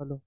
चलो।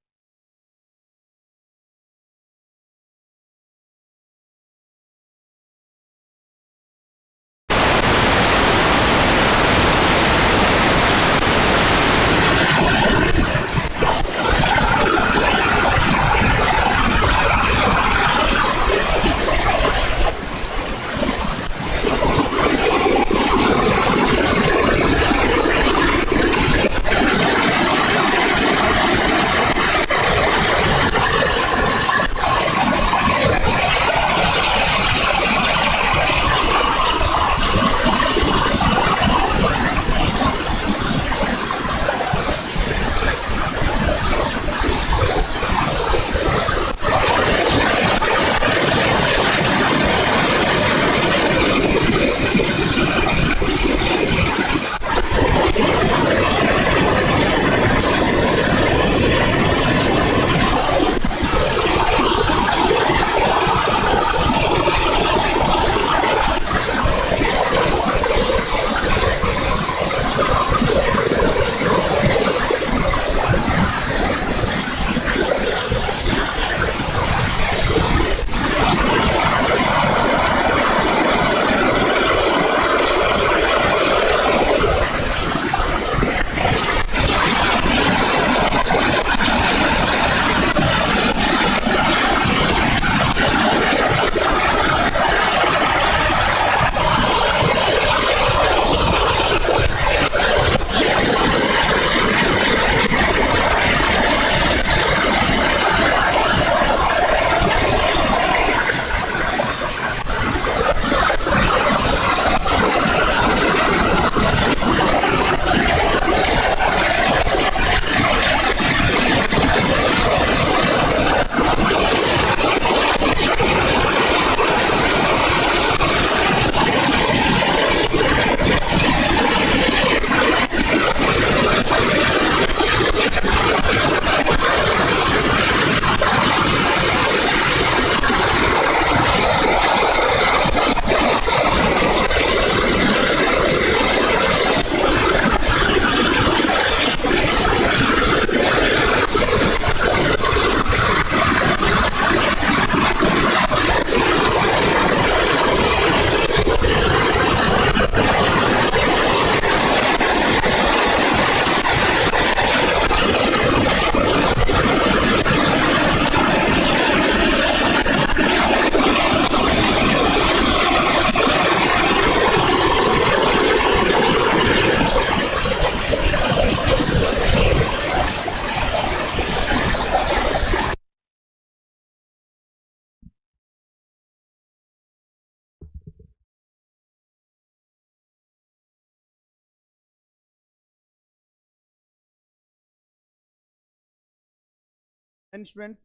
And students,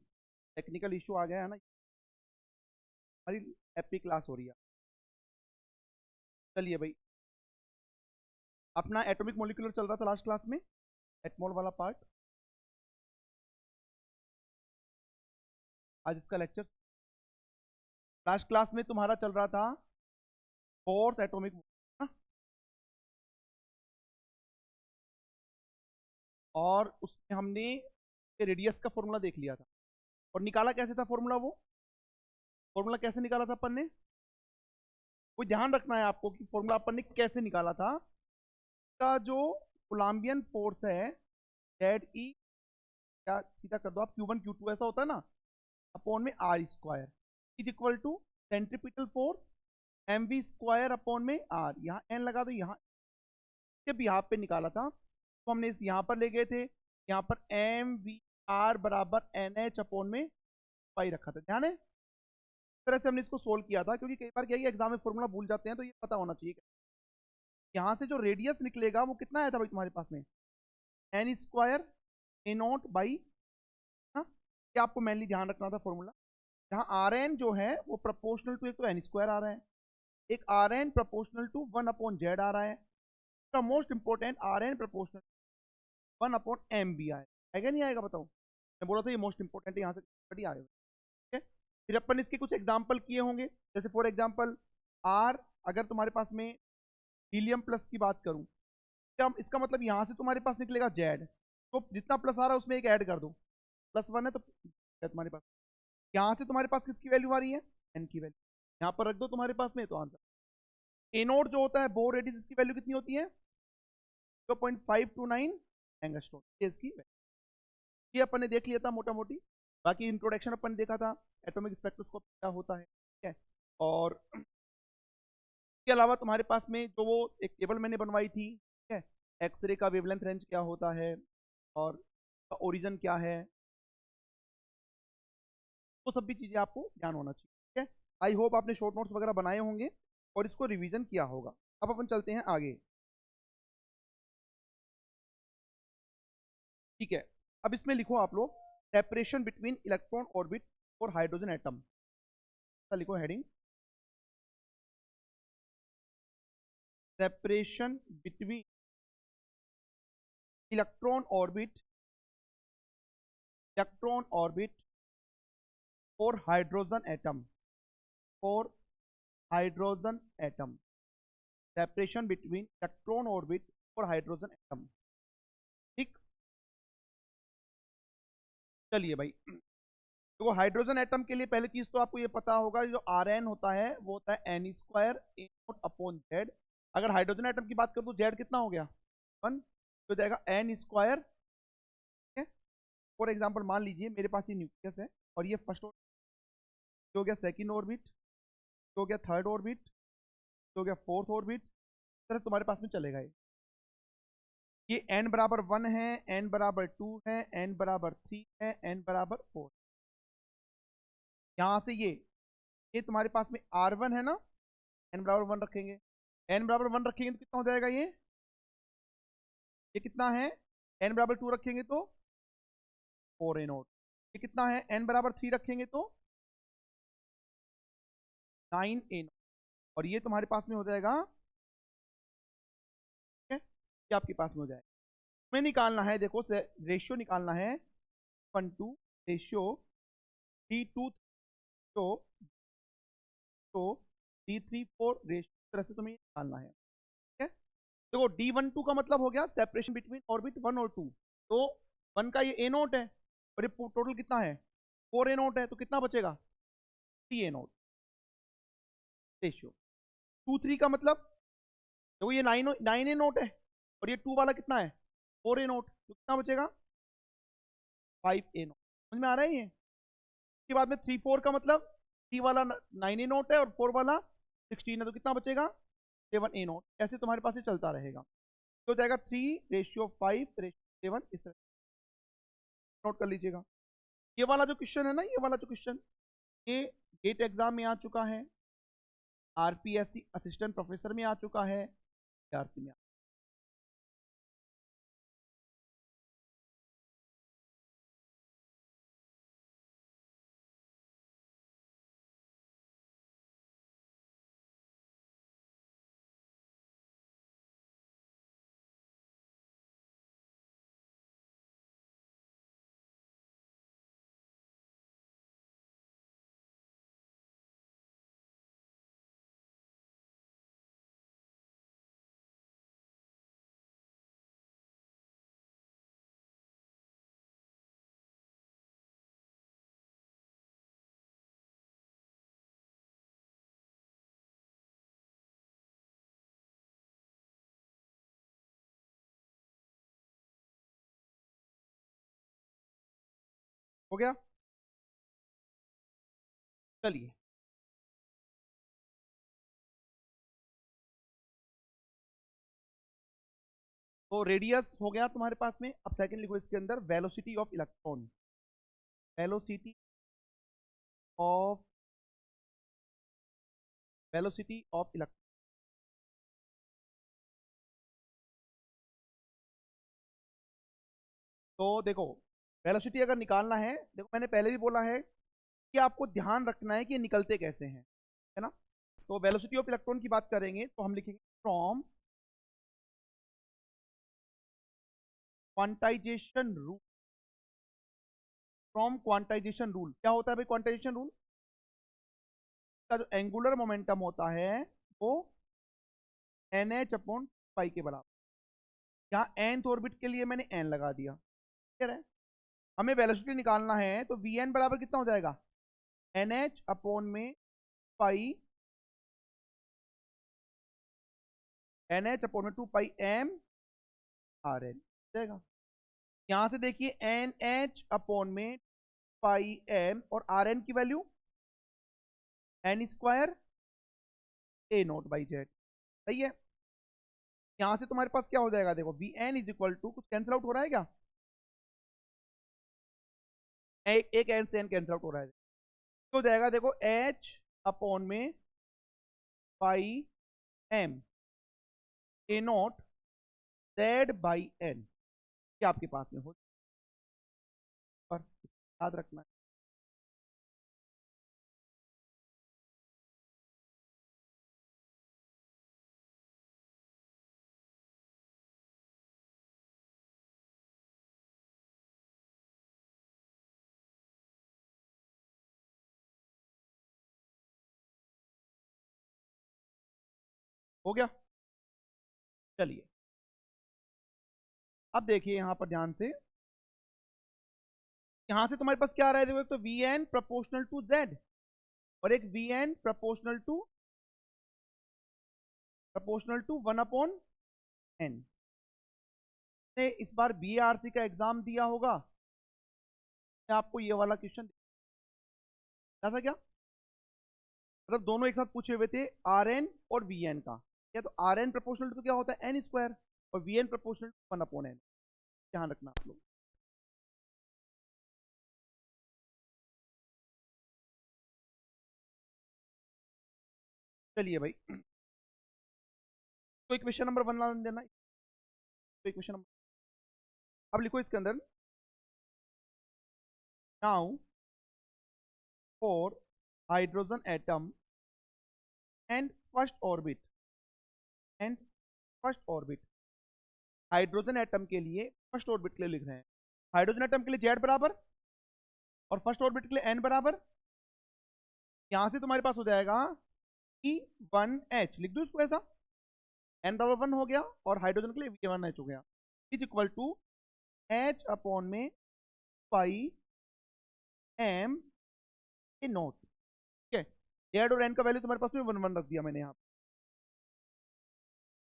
technical issue आ गया है ना। हमारी ऐप की क्लास हो रही है। चलिए भाई, अपना एटॉमिक मॉलिक्यूलर चल रहा था लास्ट क्लास में, एटमॉल वाला पार्ट। आज इसका लेक्चर। लास्ट क्लास में तुम्हारा चल रहा था फोर्स एटॉमिक, और उसमें हमने रेडियस का फॉर्मूला देख लिया था और निकाला कैसे था फॉर्मूला। वो फॉर्मूला कैसे निकाला था अपन ने, कोई ध्यान रखना है आपको कि फॉर्मूला अपन ने कैसे निकाला था। का जो कोलंबियन फोर्स है जेड ई, क्या सीधा कर दो आप, Q1 Q2 ऐसा होता है ना, अपॉन में R square is equal to centripetal force mv square upon में आर। यहाँ एन लगा दो। यहाँ जब यहाँ पे निकाला था तो हमने इस यहाँ पर ले गए थे, यहाँ पर एम वी आर बराबर एन एच अपॉन में पाई रखा था। ध्यान है, इस तरह से हमने इसको सोल्व किया था, क्योंकि कई बार क्या एग्जाम में फॉर्मूला भूल जाते हैं, तो ये पता होना चाहिए। यहाँ से जो रेडियस निकलेगा वो कितना आया था भाई तुम्हारे पास में, N square A naught by, ये आपको मेनली ध्यान रखना था फॉर्मूला। जहाँ आर एन जो है वो प्रोपोर्शनल टू, एक तो एन स्क्वायर आ रहा है, एक R N proportional to 1/z आ रहा है, most important R N proportional 1/m भी आएगा नहीं आएगा बताओ। मैं बोला था ये मोस्ट इंपॉर्टेंट है, यहाँ से स्टडी आएगा। ठीक है, फिर अपन इसके कुछ एग्जाम्पल किए होंगे, जैसे फॉर एग्जाम्पल आर, अगर तुम्हारे पास में हीलियम प्लस की बात करूं, क्या इसका मतलब यहाँ से तुम्हारे पास निकलेगा जेड, तो जितना प्लस आ रहा है उसमें एक ऐड कर दो, +1 है तो तुम्हारे पास यहाँ से तुम्हारे पास किसकी वैल्यू आ रही है, एन की वैल्यू यहाँ पर रख दो तुम्हारे पास में, तो आंसर ए नोट जो होता है बोर रेडियस, इसकी वैल्यू कितनी होती है 0.529 एंगस्ट्रॉम, ये इसकी वैल्यू। ये अपन ने देख लिया था मोटा मोटी, बाकी इंट्रोडक्शन अपन ने देखा था एटॉमिक स्पेक्ट्रोस्कोप क्या होता है, ठीक है। और इसके अलावा तुम्हारे पास में जो वो एक टेबल मैंने बनवाई थी, ठीक है, एक्सरे का वेवलेंथ रेंज क्या होता है और ओरिजिन क्या है, वो सब भी चीजें आपको ध्यान होना चाहिए, ठीक है। आई होप आपने शॉर्ट नोट्स वगैरह बनाए होंगे और इसको रिवीजन किया होगा। अब अपन चलते हैं आगे, ठीक है। अब इसमें लिखो आप लोग सेपरेशन बिटवीन इलेक्ट्रॉन ऑर्बिट और हाइड्रोजन एटम, लिखो heading separation between electron orbit और हाइड्रोजन एटम, और hydrogen atom, separation between electron orbit और हाइड्रोजन एटम, ठीक। चलिए भाई, तो हाइड्रोजन एटम के लिए पहली चीज तो आपको ये पता होगा, जो आर एन होता है वो होता है N square A naught upon Z. अगर हाइड्रोजन एटम की बात करूं तो जेड कितना हो गया 1, तो जाएगा एन स्क्वायर। फॉर एग्जाम्पल मान लीजिए मेरे पास ये न्यूक्लियस है और ये फर्स्ट ऑर्बिट, हो गया सेकंड ऑर्बिट, हो गया थर्ड ऑर्बिट, हो गया फोर्थ ऑर्बिट, इस तरह तुम्हारे पास में चलेगा ये n बराबर 1 है, n बराबर 2 है, n बराबर 3 है, n बराबर 4। यहां से ये तुम्हारे पास में R1 है ना, n बराबर 1 रखेंगे, n बराबर 1 रखेंगे तो कितना हो जाएगा ये कितना है, n बराबर 2 रखेंगे तो 4a नोट, ये कितना है, n बराबर 3 रखेंगे तो 9a नोट, और ये तुम्हारे पास में हो जाएगा, ठीक है, ये आपके पास में हो जाएगा। तुम्हें निकालना है, देखो रेशियो निकालना है 1:2 रेशियो, 3:2 तो 3:4 रेशियो, इस तरह से तुम्हें निकालना है, ठीक है। देखो D12 का मतलब हो गया सेपरेशन बिटवीन ऑर्बिट 1 और 2, तो 1 का ये ए नोट है और ये टोटल कितना है 4a नोट है, तो कितना बचेगा 3a नोट रेशियो। 2:3 का मतलब देखो ये 9a नोट है और ये 2 वाला कितना है 4a नोट, तो कितना बचेगा 5a नोट। समझ में आ रहा है ये। इसके बाद में 3:4 का मतलब 3 वाला 9a नोट है और 4 वाला 16 है, तो कितना बचेगा 7a नोट। ऐसे तुम्हारे पास ये चलता रहेगा, तो जाएगा 3:5:7, इस तरह नोट कर लीजिएगा। ये वाला जो क्वेश्चन है ना, ये वाला जो क्वेश्चन, ये गेट एग्जाम में आ चुका है, आरपीएससी असिस्टेंट प्रोफेसर में आ चुका है, आरसी में हो गया। चलिए, तो रेडियस हो गया तुम्हारे पास में। अब सेकंड लिखो इसके अंदर velocity of electron, velocity of electron. तो देखो वेलोसिटी अगर निकालना है, देखो मैंने पहले भी बोला है कि आपको ध्यान रखना है कि ये निकलते कैसे हैं, है ना। तो वेलोसिटी ऑफ इलेक्ट्रॉन की बात करेंगे तो हम लिखेंगे from quantization rule. From quantization rule क्या होता है भाई, क्वांटाइजेशन रूल का जो एंगुलर मोमेंटम होता है वो NH/π के बराबर। यहाँ nth ऑर्बिट के लिए मैंने n लगा दिया, ठीक है। हमें वेलोसिटी निकालना है तो वी एन बराबर कितना हो जाएगा, एन एच अपॉन में पाई, एन एच अपॉन में 2 पाई एम आर एन जाएगा। यहां से देखिए एन एच अपॉन में पाई एम और आर एन की value N square A naught by Z, सही है। यहां से तुम्हारे पास क्या हो जाएगा, देखो V N is equal to, कुछ कैंसिल आउट हो रहा है क्या, एक एन से एन कैंसिल आउट हो रहा है, तो हो जाएगा देखो एच अपॉन में pi m a naught z by N, क्या आपके पास में हो, पर याद रखना है। हो गया, चलिए अब देखिए यहां पर ध्यान से, यहां से तुम्हारे पास क्या आ रहा है, देखो एक तो V N proportional to Z और एक V N proportional to 1 upon N. ने इस बार बीएआरसी का एग्जाम दिया होगा, मैं आपको ये वाला क्वेश्चन था क्या, मतलब दोनों एक साथ पूछे हुए थे आर एन और वी एन का, क्या तो आर एन प्रोपोर्शनल टू क्या होता है एन स्क्वायर और V N proportional to 1 upon N, ध्यान रखना आप लोग। चलिए भाई, तो इक्वेशन नंबर 1 देना, तो इक्वेशन नंबर, अब लिखो इसके अंदर, now for hydrogen atom and first orbit, and first orbit, hydrogen atom के लिए फर्स्ट ऑर्बिट के लिए लिख रहे हैं, हाइड्रोजन एटम के लिए जेड बराबर और फर्स्ट ऑर्बिट के लिए एन बराबर, यहां से तुम्हारे पास हो जाएगा E1H, लिख दो इसको ऐसा, एन बराबर 1 हो गया और हाइड्रोजन के लिए V1H हो गया, is equal to H upon में पाई एम ए नोट, ठीक है। जेड और एन का वैल्यू तुम्हारे पास में 1 1 रख दिया मैंने यहाँ,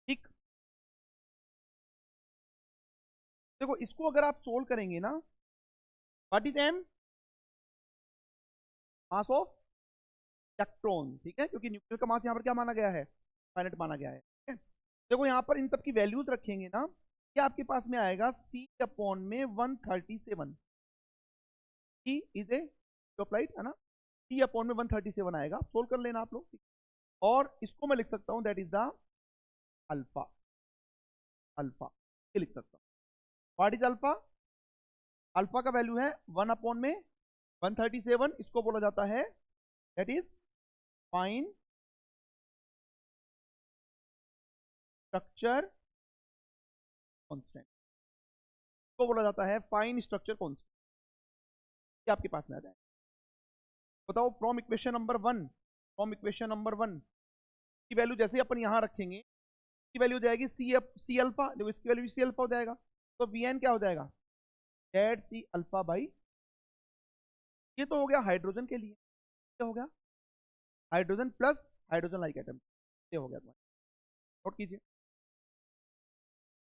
ठीक। देखो इसको अगर आप सोल्व करेंगे ना, what is M, mass of electron, ठीक है, क्योंकि न्यूक्लियर का मास यहाँ पर क्या माना गया है, फाइनाइट माना गया है, ठीक है। देखो यहाँ पर इन सब की वैल्यूज रखेंगे ना, क्या आपके पास में आएगा सी अपॉन में 137, सी इज ए अप्लाइड है ना, सी अपॉन में 137 आएगा, सोल्व कर लेना आप लोग, और इसको मैं लिख सकता हूँ that is the alpha, alpha ये लिख सकता हूँ, व्हाट इज अल्फा, अल्फा का वैल्यू है 1 अपॉन में 137, इसको बोला जाता है that is fine structure constant, इसको बोला जाता है फाइन स्ट्रक्चर कांस्टेंट, क्या आपके पास में आ जाए, बताओ from equation number 1, from equation number 1 की वैल्यू जैसे अपन यहां रखेंगे, की वैल्यू हो जाएगी सी अल्फा, देखो इसकी वैल्यू सी अल्फा हो जाएगा, तो वी एन क्या हो जाएगा, जेड सी अल्फा बाई, ये तो हो गया हाइड्रोजन के लिए, क्या हो गया, hydrogen plus hydrogen like atom, ये हो गया तुम्हारा, नोट कीजिए,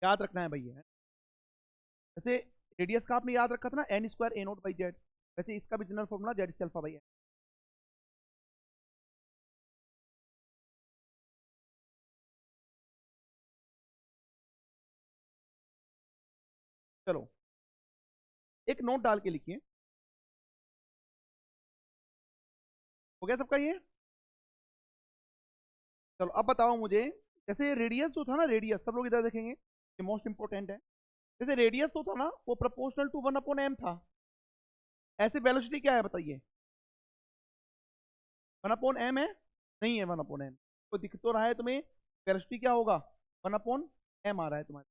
याद रखना है भैया, जैसे रेडियस का आपने याद रखा था ना N square A naught by Z, वैसे इसका भी general formula Z C alpha by N. चलो एक नोट डाल के लिखिए, हो गया सबका ये, चलो अब बताओ मुझे, जैसे रेडियस जो था ना, रेडियस सब लोग इधर देखेंगे, ये मोस्ट इंपोर्टेंट है, जैसे रेडियस तो था ना वो प्रोपोर्शनल टू 1 अपॉन एम था, ऐसे वेलोसिटी क्या है बताइए, 1 अपॉन एम है, नहीं है 1 अपॉन एम, तो दिख तो रहा है तुम्हें, वेलोसिटी क्या होगा 1 अपॉन एम आ रहा है तुम्हारे,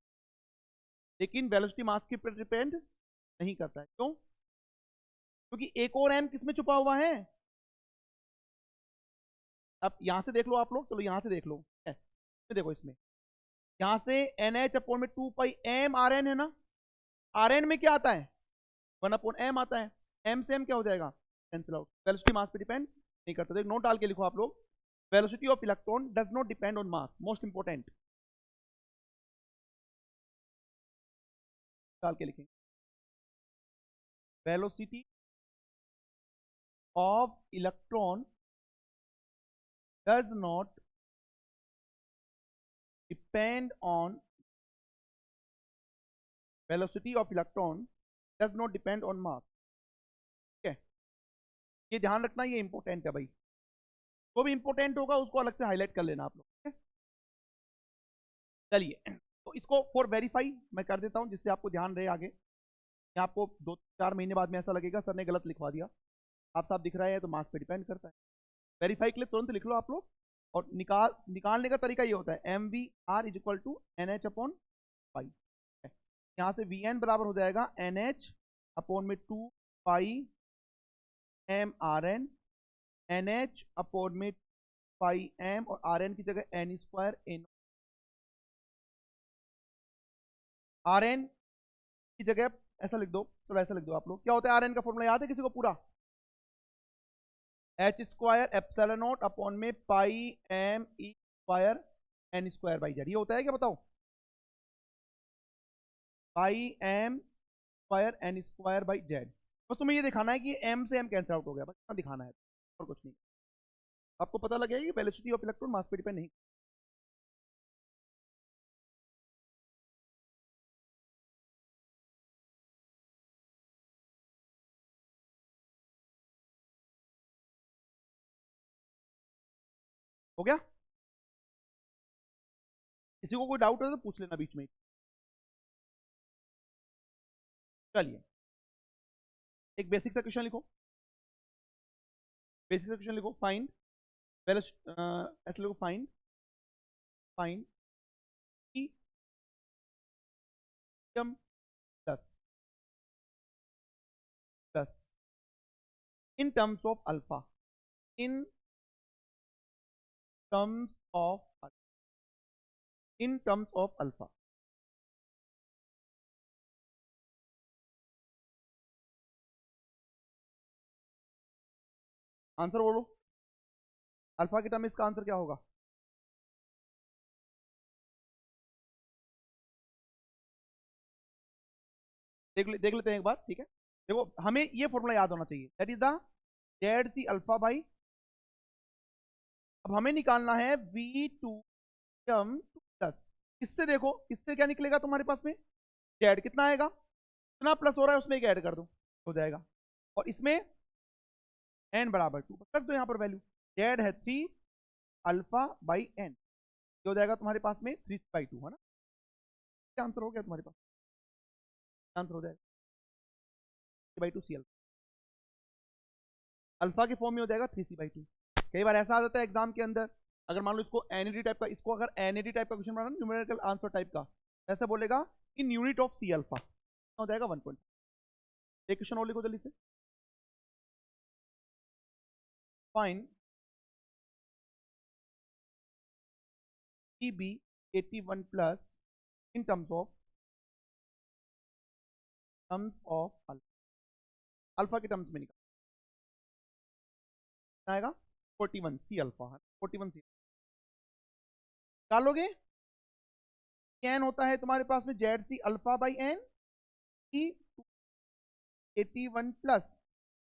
लेकिन वेलोसिटी मास के ऊपर डिपेंड नहीं करता है, क्यों, क्योंकि एक और एम किसमें छुपा हुआ है, अब यहां से देख लो आप लोग, चलो यहां से देख लो, देखो इसमें, यहां से एन एच अपॉन में 2 पाई एम आर एन है ना, आर एन में क्या आता है 1/m आता है, m से m क्या हो जाएगा, कैंसिल आउट। वेलोसिटी मास पे डिपेंड नहीं करता। तो एक नोट डाल के लिखो आप लोग, velocity of electron does not depend on mass, most important डाल के लिखेंगे, velocity of electron does not depend on, velocity of electron does not depend on मास। ठीक है, ये ध्यान रखना, ये इंपॉर्टेंट है भाई, जो भी इंपॉर्टेंट होगा उसको अलग से हाईलाइट कर लेना आप लोग। चलिए, तो इसको फॉर वेरीफाई मैं कर देता हूं जिससे आपको ध्यान रहे आगे। आपको 2-4 महीने बाद में ऐसा लगेगा सर ने गलत लिखवा दिया, आप साफ दिख रहा है तो मास पे डिपेंड करता है। वेरीफाई के लिए तुरंत लिख लो आप लोग, और निकालने का तरीका ये होता है, M V R is equal to N H upon pi. यहाँ से वी एन बराबर हो जाएगा एन एच अपॉन में 2 pi m r n, n H upon में पाई एम, और आर एन की जगह n square n, r N की जगह ऐसा लिख दो, चलो ऐसा लिख दो आप लोग। क्या होता है आर एन का फॉर्मूला, याद है किसी को पूरा, h square epsilon naught upon में pi m e square n square by z. ये होता है क्या बताओ, pi m square n square by z. बस तुम्हें ये दिखाना है कि एम से एम कैंसिल आउट हो गया, बस इतना दिखाना है और कुछ नहीं। आपको पता लगेगा कि वेलोसिटी ऑफ इलेक्ट्रॉन मास पे डिपेंड नहीं। हो गया, किसी को कोई डाउट है तो पूछ लेना बीच में। चलिए, एक बेसिक सा क्वेश्चन लिखो, बेसिक सा क्वेश्चन लिखो, फाइंड वेलोसिटी, ऐसे लिखो, find find E M plus plus in terms of alpha, in terms of, in terms of alpha. Answer बोलो, अल्फा के टर्म में इसका आंसर क्या होगा, देख लेते हैं एक बार, ठीक है। देखो, हमें ये फॉर्मूला याद होना चाहिए, that is the Z C alpha by, अब हमें निकालना है V2 टर्म प्लस, इससे देखो, इससे क्या निकलेगा तुम्हारे पास में, जेड कितना आएगा, कितना प्लस हो रहा है उसमें एक ऐड कर दो, हो जाएगा। और इसमें n बराबर 2 रख दो यहाँ पर वैल्यू, जेड है 3 अल्फा बाई एन, हो जाएगा तुम्हारे पास में 3/2, है ना। क्या आंसर हो गया तुम्हारे पास, आंसर हो जाएगा 3/2 सी अल्फा के फॉर्म में हो जाएगा 3c/2। कई बार ऐसा आ जाता है एग्जाम के अंदर, अगर मान लो इसको एनईडी टाइप का, इसको अगर एनईडी टाइप का क्वेश्चन बनाना, न्यूमेरिकल आंसर टाइप का, ऐसा बोलेगा in unit of C alpha, हो जाएगा 1 एक क्वेश्चन और लिखो जल्दी से, fine EB81 plus in terms of alpha, alpha के टर्म्स में निकाल आएगा 41 सी अल्फा, 41 सी निकालोगे, एन होता है तुम्हारे पास में Z C alpha by N, E 81 plus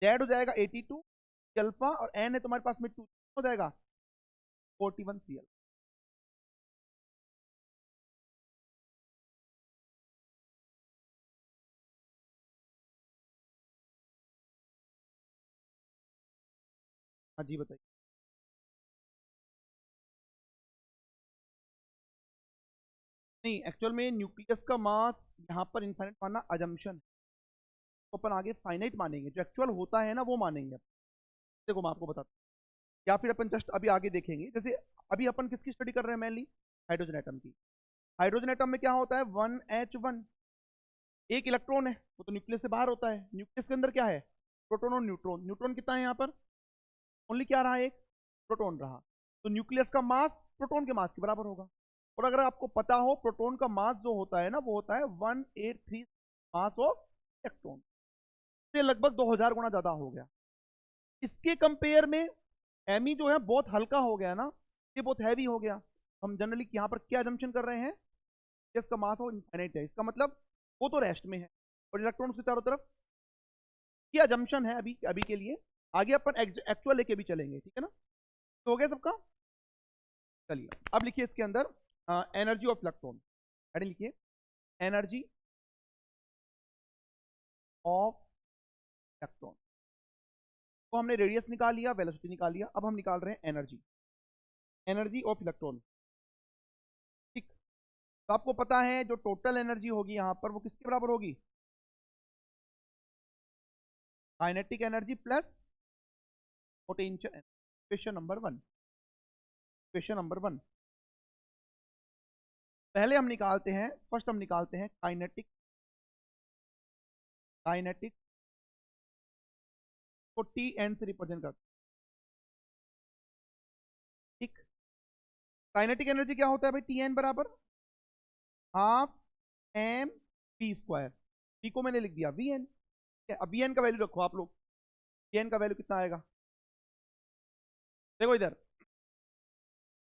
Z हो जाएगा 82 अल्फा, और एन है तुम्हारे पास में 2, हो जाएगा 41 सी अल्फा। हाँ जी बताइए। नहीं, एक्चुअल में न्यूक्लियस का मास यहाँ पर इनफाइनाइट मानना अजम्पशन है, तो अपन आगे फाइनाइट मानेंगे, जो एक्चुअल होता है ना वो मानेंगे। देखो मैं आपको बताता हूँ, या फिर अपन जस्ट अभी आगे देखेंगे, जैसे अभी अपन किसकी स्टडी कर रहे हैं, मेनली हाइड्रोजन एटम की। हाइड्रोजन एटम में क्या होता है, 1H1, एक इलेक्ट्रॉन है, वो तो न्यूक्लियस से बाहर होता है, न्यूक्लियस के अंदर क्या है, प्रोटॉन और न्यूट्रॉन। न्यूट्रॉन कितना है यहाँ पर, ओनली क्या रहा, एक प्रोटॉन रहा, तो न्यूक्लियस का मास प्रोटॉन के मास के बराबर होगा। और अगर आपको पता हो प्रोटॉन का मास जो होता है ना, वो होता है 183 मास ऑफ इलेक्ट्रॉन। से लगभग 2000 गुना ज्यादा हो गया। इसके कंपेयर में एमी जो है बहुत हल्का हो गया ना, ये बहुत हैवी हो गया। हम जनरली यहाँ पर क्या जंक्शन कर रहे हैं, इसका मास वो इनफाइनाइट है, इसका मतलब वो तो रेस्ट में है और इलेक्ट्रॉन उसके चारों तरफ। ये अजम्पशन है अभी अभी के लिए, आगे अपन एक्चुअल लेके भी चलेंगे, ठीक है ना। तो हो गया सबका। चलिए अब लिखिए इसके अंदर एनर्जी ऑफ इलेक्ट्रॉन, हेडिंग लिखिए एनर्जी ऑफ इलेक्ट्रॉन। तो हमने रेडियस निकाल लिया, वेलोसिटी निकाल लिया, अब हम निकाल रहे हैं एनर्जी, एनर्जी ऑफ इलेक्ट्रॉन। ठीक, तो आपको पता है जो टोटल एनर्जी होगी यहां पर वो किसके बराबर होगी, kinetic energy plus potential. Question number 1, question number 1 पहले हम निकालते हैं, फर्स्ट हम निकालते हैं काइनेटिक, काइनेटिक को टी एन से रिप्रेजेंट करते हैं। ठीक, काइनेटिक एनर्जी क्या होता है भाई, टी एन बराबर half M P square, P को मैंने लिख दिया वी एन। अब वी एन का वैल्यू रखो आप लोग, वी एन का वैल्यू कितना आएगा, देखो इधर,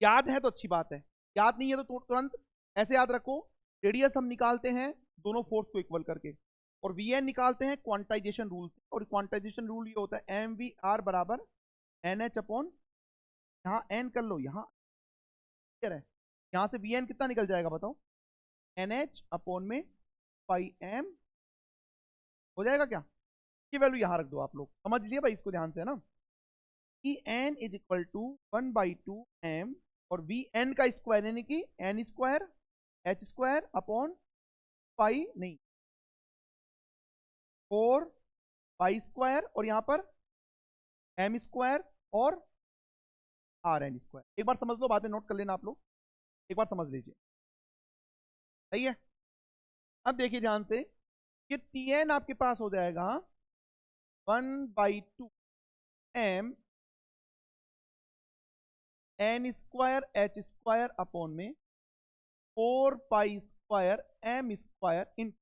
याद है तो अच्छी बात है, याद नहीं है तो तुरंत ऐसे याद रखो। रेडियस हम निकालते हैं दोनों फोर्स को इक्वल करके, और वी एन निकालते हैं क्वांटाइजेशन रूल से, और क्वांटाइजेशन रूल ये होता है एम वी आर बराबर एन एच अपॉन, यहाँ एन कर लो, यहाँ है, यहाँ से वी एन कितना निकल जाएगा बताओ, एन एच अपॉन में पाई एम हो जाएगा क्या, की वैल्यू यहाँ रख दो आप लोग, समझ लिए भाई इसको ध्यान से, है ना। कि N is equal to 1/2 M, और वी एन का स्क्वायर यानी कि N square H square upon pi नहीं 4 पाई स्क्वायर, और यहां पर एम स्क्वायर और आर एन स्क्वायर। एक बार समझ लो, बाद में नोट कर लेना आप लोग, एक बार समझ लीजिए, सही है। अब देखिए ध्यान से, कि टी एन आपके पास हो जाएगा 1/2 m n square H square upon में 4 पाई स्क्वायर एम स्क्वायर इन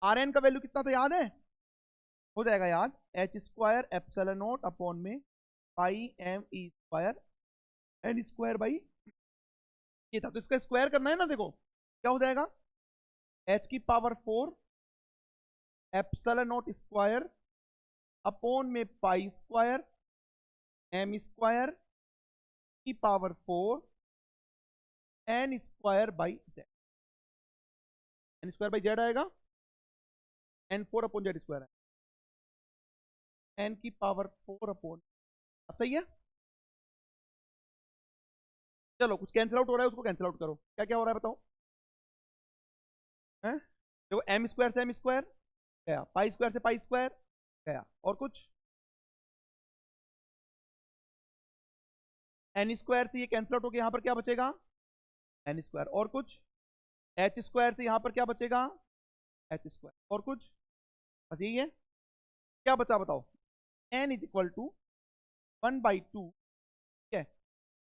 आर एन का वैल्यू कितना था याद है, हो जाएगा याद, h square epsilon naught upon में pi m e square n square by, ये था, तो इसका स्क्वायर करना है ना, देखो क्या हो जाएगा, एच की power 4 epsilon naught square upon में पाई स्क्वायर एम स्क्वायर की power 4 N square by Z, N square by Z आएगा, एन 4 अपॉन जेड स्क्वायर है, एन की पावर 4 अपॉन, अब सही है। चलो कुछ कैंसिल आउट हो रहा है, उसको कैंसिल आउट करो, क्या क्या हो रहा है बताओ, है देखो, एम स्क्वायर से एम स्क्वायर गया, पाई स्क्वायर से पाई स्क्वायर गया, और कुछ एन स्क्वायर से ये कैंसिल आउट हो गया, यहां पर क्या बचेगा, एन स्क्वायर, और कुछ एच स्क्वायर से यहां पर क्या बचेगा, एच स्क्वायर, और कुछ, बस यही है। क्या बचा बताओ, एन इज इक्वल टू 1/2, ठीक है,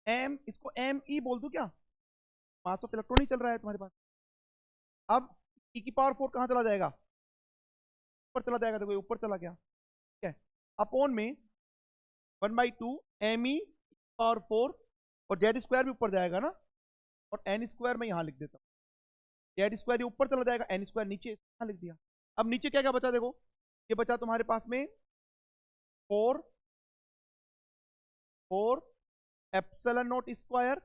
एम, इसको एम ई बोल दू क्या, मास ऑफ इलेक्ट्रॉन ही चल रहा है तुम्हारे पास। अब ई की पावर 4 कहां चला जाएगा, ऊपर चला जाएगा, देखो ऊपर चला गया, ठीक है, अपॉन में 1/2 एम ई पावर 4, और जेड स्क्वायर भी ऊपर जाएगा ना, और एन स्क्वायर में यहां लिख देता हूं, जेड स्क्वायर ये ऊपर चला जाएगा, एन स्क्वायर नीचे यहां लिख दिया। अब नीचे क्या क्या बचा देखो, ये बचा तुम्हारे पास में 4 4 एप्सिलॉन नॉट स्क्वायर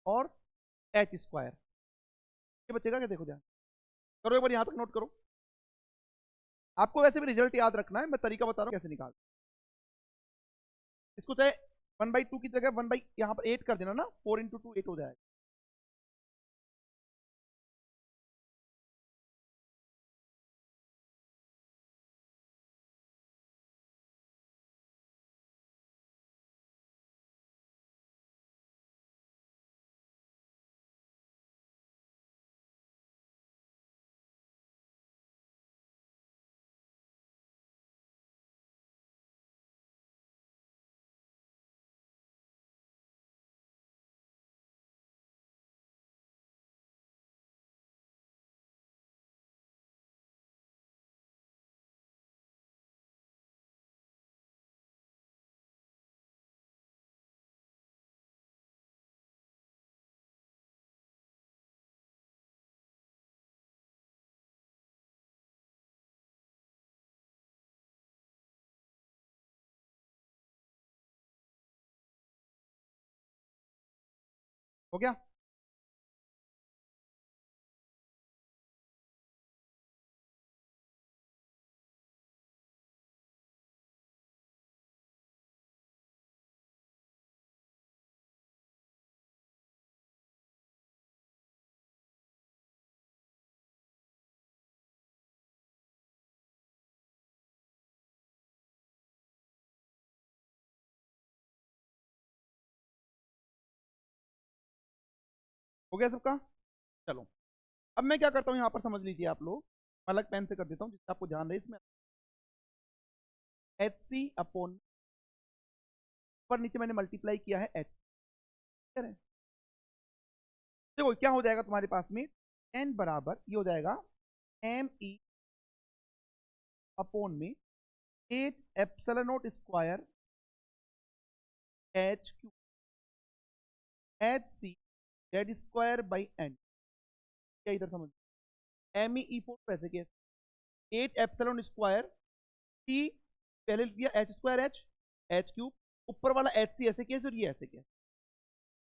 और एच स्क्वायर, ये बचेगा क्या, देखो ध्यान करो एक बार, यहां तक नोट करो। आपको वैसे भी रिजल्ट याद रखना है, मैं तरीका बता रहा हूं कैसे निकाल, इसको चाहे 1/2 की जगह 1 बाई यहां पर 8 कर देना ना, 4 इंटू 2 8 हो जाएगा। हो गया? हो गया सबका? चलो, अब मैं क्या करता हूँ यहाँ पर समझ लीजिए आप लोग, मैं अलग पेन से कर देता हूँ जिससे आपको ध्यान रहे इसमें। एच सी अपॉन, पर नीचे मैंने मल्टीप्लाई किया है एच, देखो क्या हो जाएगा तुम्हारे पास में, एन बराबर ये हो जाएगा एम ई अपॉन में 8 epsilon naught square H Q H C Z square by N. क्या इधर समझ, एम ई फोर पैसे के 8 एप्सिलॉन स्क्वायर सी, पहले लिख दिया H square H, H cube, ऊपर वाला एच सी ऐसे केस और ये ऐसे केस।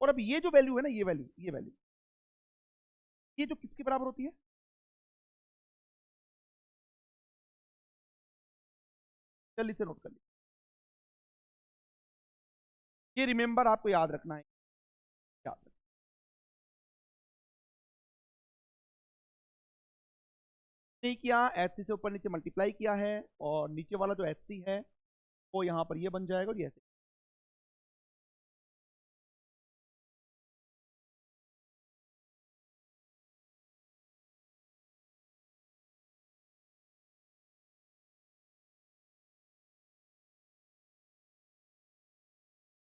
और अब ये जो वैल्यू है ना, ये वैल्यू, ये वैल्यू, ये जो किसके बराबर होती है, जल्दी से नोट कर लीजिए, ये रिमेंबर आपको याद रखना है, याद रखना। नहीं किया, एच सी से ऊपर नीचे मल्टीप्लाई किया है, और नीचे वाला जो एच सी है वो यहां पर ये बन जाएगा और ये ऐसे।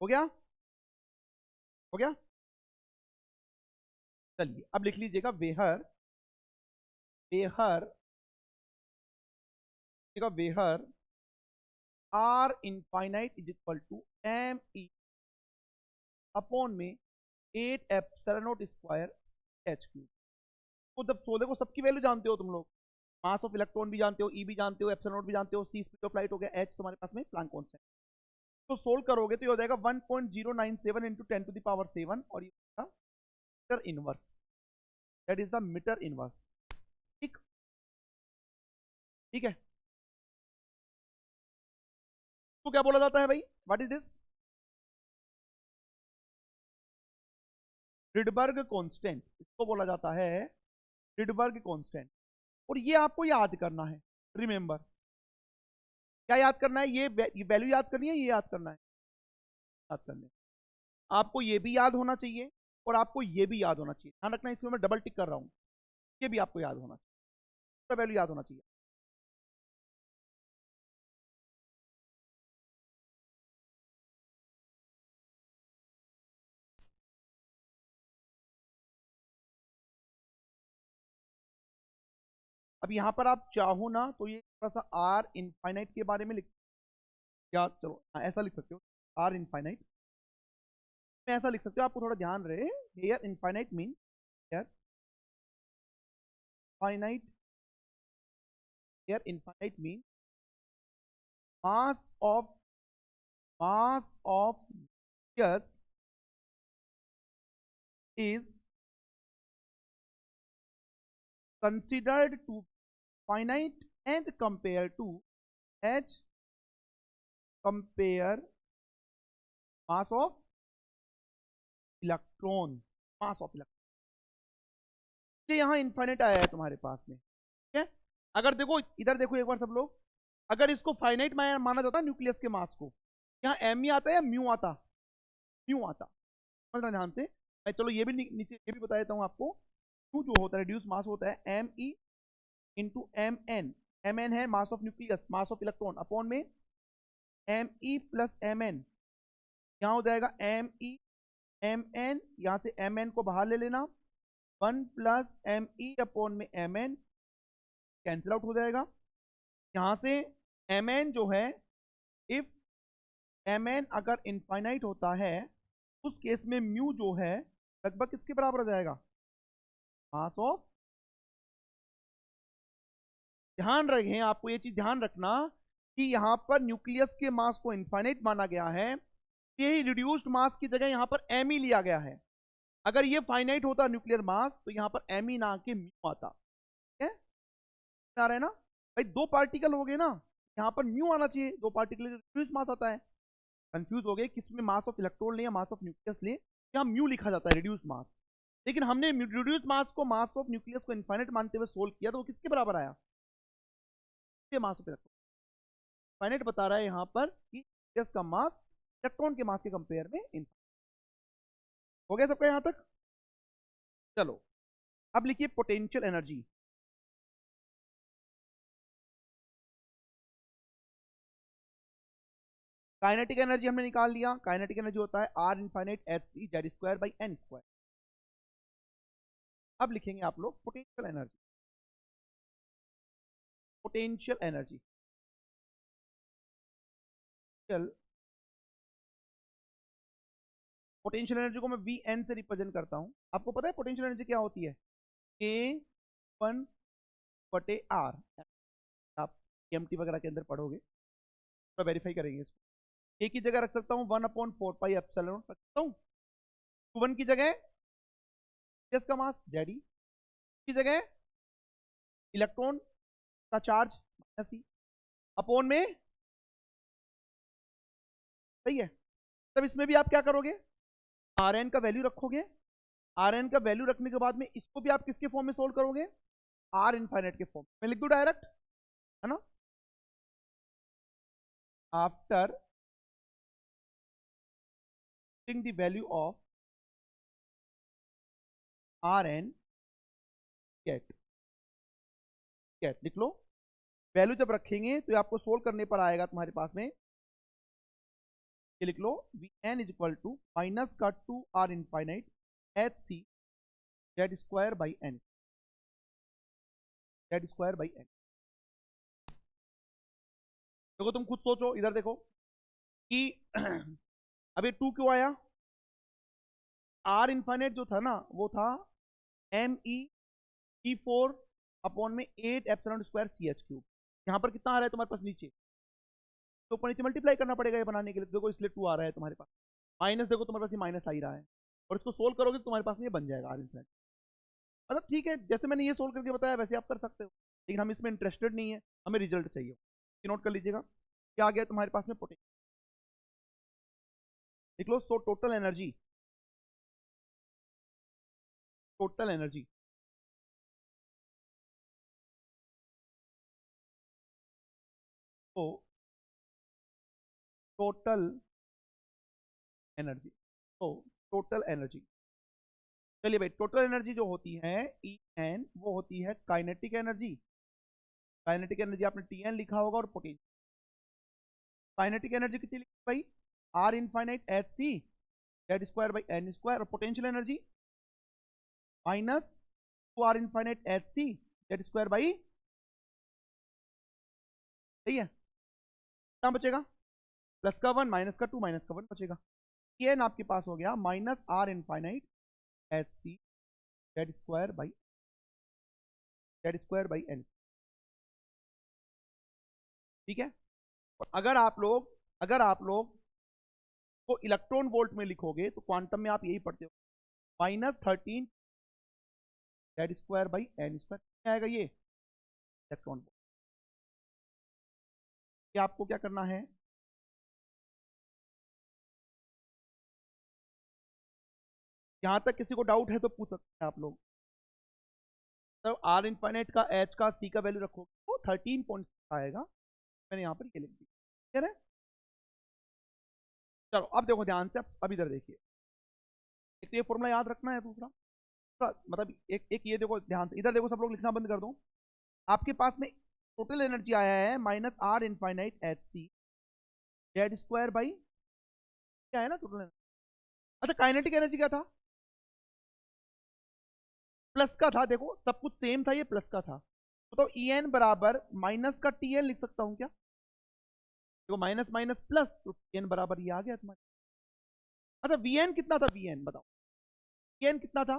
हो गया? हो गया? चलिए अब लिख लीजिएगा where, where, where R infinite is equal to M E upon में 8 epsilon naught square H cube. तो जब सोले को सबकी वैल्यू जानते हो तुम लोग, मास ऑफ इलेक्ट्रॉन भी जानते हो, ई भी जानते हो, एप्सिलॉन नॉट भी जानते हो, सी स्पीड ऑफ लाइट हो गया, एच तुम्हारे पास में प्लैंक कांस्टेंट। तो सोल्व करोगे तो ये हो जाएगा 1.097 इंटू 10 टू द पावर 7, और ये metre inverse, that is the metre inverse. ठीक, ठीक है। तो क्या बोला जाता है भाई, what is this, Rydberg constant, इसको बोला जाता है रिडबर्ग कांस्टेंट। और ये आपको याद करना है, रिमेंबर, क्या याद करना है, ये वैल्यू याद करनी है, ये याद करना है, याद करने, आपको ये भी याद होना चाहिए और आपको ये भी याद होना चाहिए, ध्यान रखना, इसमें मैं डबल टिक कर रहा हूं, ये भी आपको याद होना चाहिए, तो वैल्यू याद होना चाहिए। अब यहां पर आप चाहो ना तो ये थोड़ा सा आर इनफाइनाइट के बारे में लिख, या चलो ऐसा लिख सकते हो, आर इनफाइनाइट में ऐसा लिख सकते हो, आपको थोड़ा ध्यान रहे, here infinite mean, here finite, here infinite mean mass of, mass of nucleus is considered to finite and compared to h compare mass of electron, mass of electron। ये यहां इनफाइनाइट आया है तुम्हारे पास में, ठीक है। अगर देखो इधर देखो एक बार सब लोग, अगर इसको फाइनाइट माना जाता है न्यूक्लियस के मास को, यहाँ एम ही आता है या म्यू आता, म्यू आता, समझना ध्यान से। मैं चलो ये भी नीचे ये भी बता देता हूँ आपको, म्यू जो होता है रिड्यूस मास होता है m e into m n, m n है mass of nucleus, mass of electron, upon में m e plus m n, यहाँ हो जाएगा एम ई एम एन, यहाँ से एम एन को बाहर ले लेना, 1 प्लस एम ई अपॉन में एम एन, कैंसिल आउट हो जाएगा। यहाँ से एम एन जो है, इफ एम एन अगर इनफाइनाइट होता है उस केस में म्यू जो है लगभग किसके बराबर हो जाएगा, मास ऑफ, ध्यान रखें आपको ये चीज ध्यान रखना कि यहां पर न्यूक्लियस के मास को इनफाइनाइट माना गया है, यही रिड्यूस्ड मास की जगह यहां पर एम ही लिया गया है, अगर ये फाइनाइट होता न्यूक्लियर मास तो यहाँ पर एम ई ना के म्यू आता, ठीक है, आ रहा है ना भाई, दो पार्टिकल हो गए ना, यहाँ पर म्यू आना चाहिए, दो पार्टिकल रिड्यूस मास आता है। कंफ्यूज हो गए किसमें मास ऑफ इलेक्ट्रॉन ले या मास ऑफ न्यूक्लियस ले, यहाँ म्यू लिखा जाता है रिड्यूस मास। लेकिन हमने रिड्यूस मास को मास ऑफ न्यूक्लियस को इनफाइनाइट मानते हुए सोल्व किया, तो वो किसके बराबर आया, मास ऑफ इलेक्ट्रॉन। फाइनाइट बता रहा है यहाँ पर कि न्यूक्लियस का मास इलेक्ट्रॉन के मास के कंपेयर में इनफाइनाइट। हो गया सबका यहां तक? चलो अब लिखिए पोटेंशियल एनर्जी। काइनेटिक एनर्जी हमने निकाल लिया, काइनेटिक एनर्जी होता है are infinite H C Z square by N square. अब लिखेंगे आप लोग पोटेंशियल एनर्जी, पोटेंशियल एनर्जी। चल पोटेंशियल एनर्जी को मैं वी एन से रिप्रेजेंट करता हूं। आपको पता है पोटेंशियल एनर्जी क्या होती है? के वन बटे आर। आप एमटी वगैरह के अंदर पढ़ोगे तो वेरीफाई करेंगे इसको। ए की जगह रख सकता हूँ 1/4 पाई एप्सिलॉन रख सकता हूँ। Q1 की जगह का मास जेड ई, की जगह इलेक्ट्रॉन का चार्ज माइनस ई अपॉन में, सही है। तब इसमें भी आप क्या करोगे, आर एन का वैल्यू रखोगे। आर एन का वैल्यू रखने के बाद में इसको भी आप किसके फॉर्म में सोल्व करोगे, आर इनफाइनाइट के फॉर्म में लिख दो डायरेक्ट, है ना। After the value of R N get, get लिख लो। वैल्यू जब रखेंगे तो आपको सोल्व करने पर आएगा तुम्हारे पास में, ये लिख लो v N is equal to minus का 2 are infinite H C Z square by n, z square by n. देखो तुम खुद सोचो, इधर देखो कि अभी 2 क्यों आया, आर इनफाइनाइट जो था ना वो था एम ई ई 4 अपॉन में 8 epsilon square C H cube. यहाँ पर कितना आ रहा है तुम्हारे पास नीचे, तो ऊपर नीचे मल्टीप्लाई करना पड़ेगा ये बनाने के लिए। देखो इसलिए 2 आ रहा है तुम्हारे पास, माइनस देखो तुम्हारे पास ये माइनस आ ही रहा है, और इसको सोल्व करोगे तो तुम्हारे पास में ये बन जाएगा आर इनफाइनाइट। मतलब ठीक है, जैसे मैंने ये सोल्व करके बताया वैसे आप कर सकते हो, लेकिन हम इसमें इंटरेस्टेड नहीं है, हमें रिजल्ट चाहिए। नोट कर लीजिएगा क्या आ गया तुम्हारे पास में, पोटेंशियल लिख लो। So total energy, total energy तो टोटल एनर्जी, तो टोटल एनर्जी, चलिए भाई, टोटल एनर्जी जो होती है ई एन वो होती है काइनेटिक एनर्जी। काइनेटिक एनर्जी आपने टी एन लिखा होगा, और पोटेंशियल काइनेटिक एनर्जी कितनी लिखी भाई, r infinite H C Z square by N square, और potential energy minus 2 are infinite H C Z square by, सही है। कितना बचेगा, प्लस का 1 माइनस का 2 माइनस का 1 बचेगा। एन आपके पास हो गया minus R infinite H C Z square by, Z square by N, ठीक है। और अगर आप लोग को इलेक्ट्रॉन वोल्ट में लिखोगे तो क्वांटम में आप यही पढ़ते हो, -13 Z square by N square आएगा ये इलेक्ट्रॉन वोल्ट। ये आपको क्या करना है, यहां तक किसी को डाउट है तो पूछ सकते हैं आप लोग। तो आर इनफाइनाइट का एच का सी का वैल्यू रखोगे तो 13.6 आएगा, मैंने यहां पर ये लिख दिया, ठीक है। चलो अब देखो ध्यान से, अब इधर देखिए, एक तो ये फॉर्मूला याद रखना है, दूसरा मतलब एक ये देखो ध्यान से, इधर देखो सब लोग लिखना बंद कर दो। आपके पास में टोटल एनर्जी आया है minus R infinite H C Z square by, क्या है ना टोटल एनर्जी। अच्छा काइनेटिक एनर्जी क्या था, प्लस का था, देखो सब कुछ सेम था, ये प्लस का था, तो ई एन बराबर माइनस का टी एन लिख सकता हूं क्या, देखो माइनस माइनस प्लस, तो टी एन बराबर ये आ गया तुम्हारा। अच्छा वी एन कितना था, वी एन बताओ, वी एन कितना था,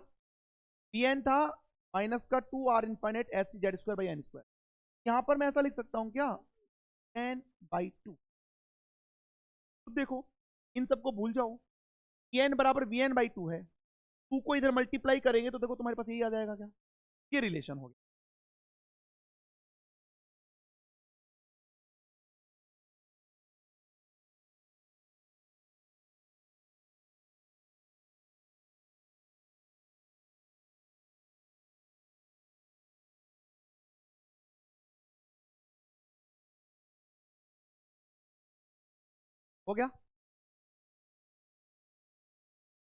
वी एन था माइनस का 2 are infinite H C Z square by N square. यहां पर मैं ऐसा लिख सकता हूं क्या, एन बाई 2। देखो इन सबको भूल जाओ, वी एन बराबर वी एन बाई 2 है, टू को इधर मल्टीप्लाई करेंगे तो देखो तुम्हारे पास यही आ जाएगा क्या, ये रिलेशन हो गया। हो गया।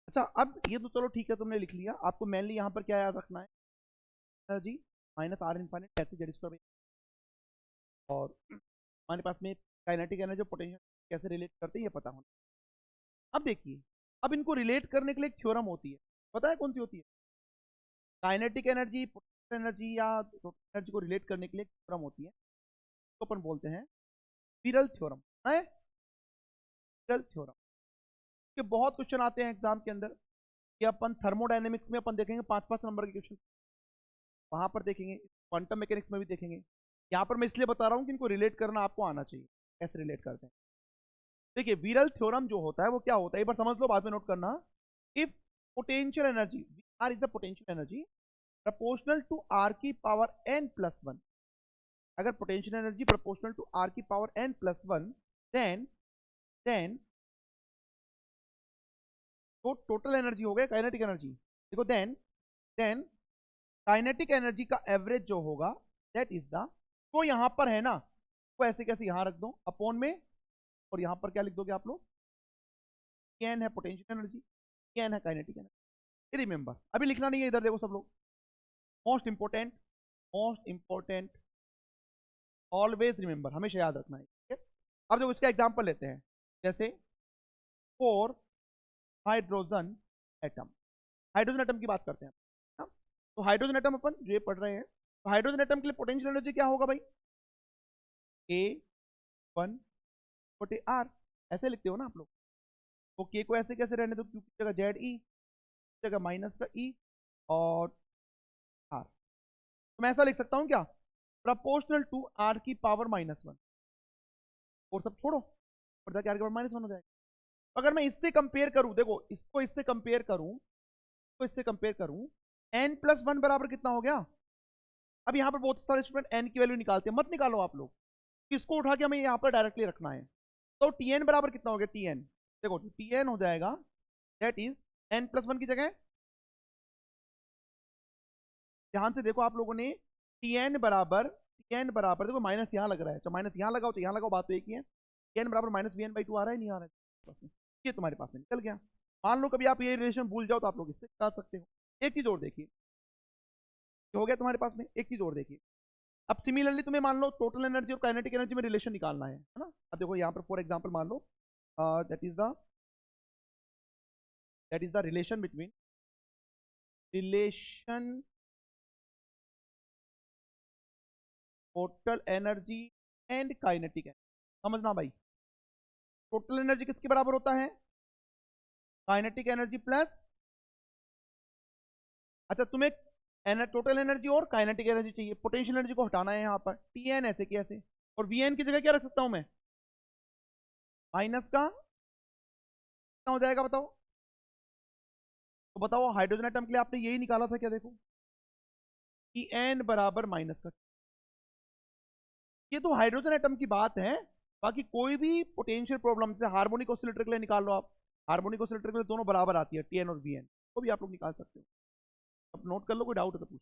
अच्छा अब ये तो चलो ठीक है, तुमने लिख लिया। आपको मेनली यहाँ पर क्या याद रखना है, एनर्जी माइनस आर इनफाइनाइट कैसे जेड स्क्वायर, और हमारे पास में काइनेटिक एनर्जी और पोटेंशियल कैसे रिलेट करते हैं ये पता होना। अब देखिए, अब इनको रिलेट करने के लिए एक थ्योरम होती है, पता है कौन सी होती है? काइनेटिक एनर्जी, पोटेंशियल एनर्जी या एनर्जी को रिलेट करने के लिए एक थ्योरम होती है, तो अपन बोलते हैं विरल थ्योरम है। विरल थ्योरम के बहुत क्वेश्चन आते हैं एग्जाम के अंदर, कि अपन थर्मोडायनेमिक्स में अपन देखेंगे 5-5 नंबर के क्वेश्चन, वहां पर देखेंगे, क्वांटम मैकेनिक्स में भी देखेंगे। यहाँ पर मैं इसलिए बता रहा हूँ कि इनको रिलेट करना आपको आना चाहिए, कैसे रिलेट करते हैं। देखिए विरल थ्योरम जो होता है वो क्या होता है, एक बार समझ लो बाद में नोट करना। If potential energy r is the potential energy proportional to r की पावर एन प्लस वन, अगर potential energy proportional to r की power n plus one, then तो टोटल एनर्जी हो गया काइनेटिक एनर्जी। देखो देन काइनेटिक एनर्जी का average जो होगा दैट इज द, तो यहां पर है ना, तो ऐसे कैसे यहां रख दो अपॉन में, और यहां पर क्या लिख दोगे आप लोग, एन है पोटेंशियल एनर्जी, एन है काइनेटिक एनर्जी। रिमेंबर अभी लिखना नहीं है इधर, देखो सब लोग, most important, most important, always remember, हमेशा याद रखना है, ठीक है। अब देखो इसका एग्जांपल लेते हैं, जैसे 4 हाइड्रोजन एटम, हाइड्रोजन एटम की बात करते हैं ना? तो हाइड्रोजन एटम अपन जो ये पढ़ रहे हैं, तो हाइड्रोजन एटम के लिए पोटेंशियल एनर्जी क्या होगा भाई, A1/R, ऐसे लिखते हो ना आप लोग। तो के को ऐसे कैसे रहने दो, क्यू की जगह जेड ई, जगह माइनस का ई और आर, तो मैं ऐसा लिख सकता हूं क्या, प्रपोर्शनल टू आर की पावर -1, और सब छोड़ो, और जाके आर की पावर -1 हो जाएगा। अगर मैं इससे कंपेयर करूं, देखो इसको इससे कंपेयर करूं, तो इससे कंपेयर करूं, n प्लस वन बराबर कितना हो गया। अब यहां पर बहुत सारे स्टूडेंट n की वैल्यू निकालते हैं, मत निकालो आप लोग, इसको उठा के हमें यहां पर डायरेक्टली रखना है। तो tn बराबर कितना हो गया, tn, देखो tn हो जाएगा दैट इज n+1 की जगह, ध्यान से देखो आप लोगों ने, tn बराबर देखो माइनस यहां लग रहा है, तो माइनस यहां लगाओ तो यहां लगाओ, बात तो एक ही है। tn बराबर -vn/2 आ रहा है, नहीं आ रहा है, ये तुम्हारे पास में निकल गया। मान लो कभी आप ये रिलेशन भूल जाओ तो आप लोग इससे निकाल सकते हो। एक चीज और देखिए, हो गया तुम्हारे पास में, एक चीज और देखिए। अब सिमिलरली तुम्हें मान लो टोटल एनर्जी और काइनेटिक एनर्जी में रिलेशन निकालना है ना। अब देखो यहाँ पर फॉर एग्जांपल मान लो that is the relation between total energy and kinetic energy. समझना भाई, टोटल एनर्जी किसके बराबर होता है, काइनेटिक एनर्जी प्लस, अच्छा तुम्हें टोटल एनर्जी और काइनेटिक एनर्जी चाहिए, पोटेंशियल एनर्जी को हटाना है यहाँ पर, टी एन ऐसे की ऐसे, और वी एन की जगह क्या रख सकता हूं मैं, माइनस का कितना हो जाएगा बताओ। तो बताओ हाइड्रोजन एटम के लिए आपने यही निकाला था क्या, देखो टी एन बराबर माइनस का, ये तो हाइड्रोजन एटम की बात है। बाकी कोई भी पोटेंशियल प्रॉब्लम से हार्मोनिक ऑसिलेटर के लिए निकाल लो आप, हार्मोनिक ऑसिलेटर के लिए दोनों बराबर आती है, टी एन और वी एन, वो भी आप लोग निकाल सकते हो। अब नोट कर लो, कोई डाउट है तो पूछ।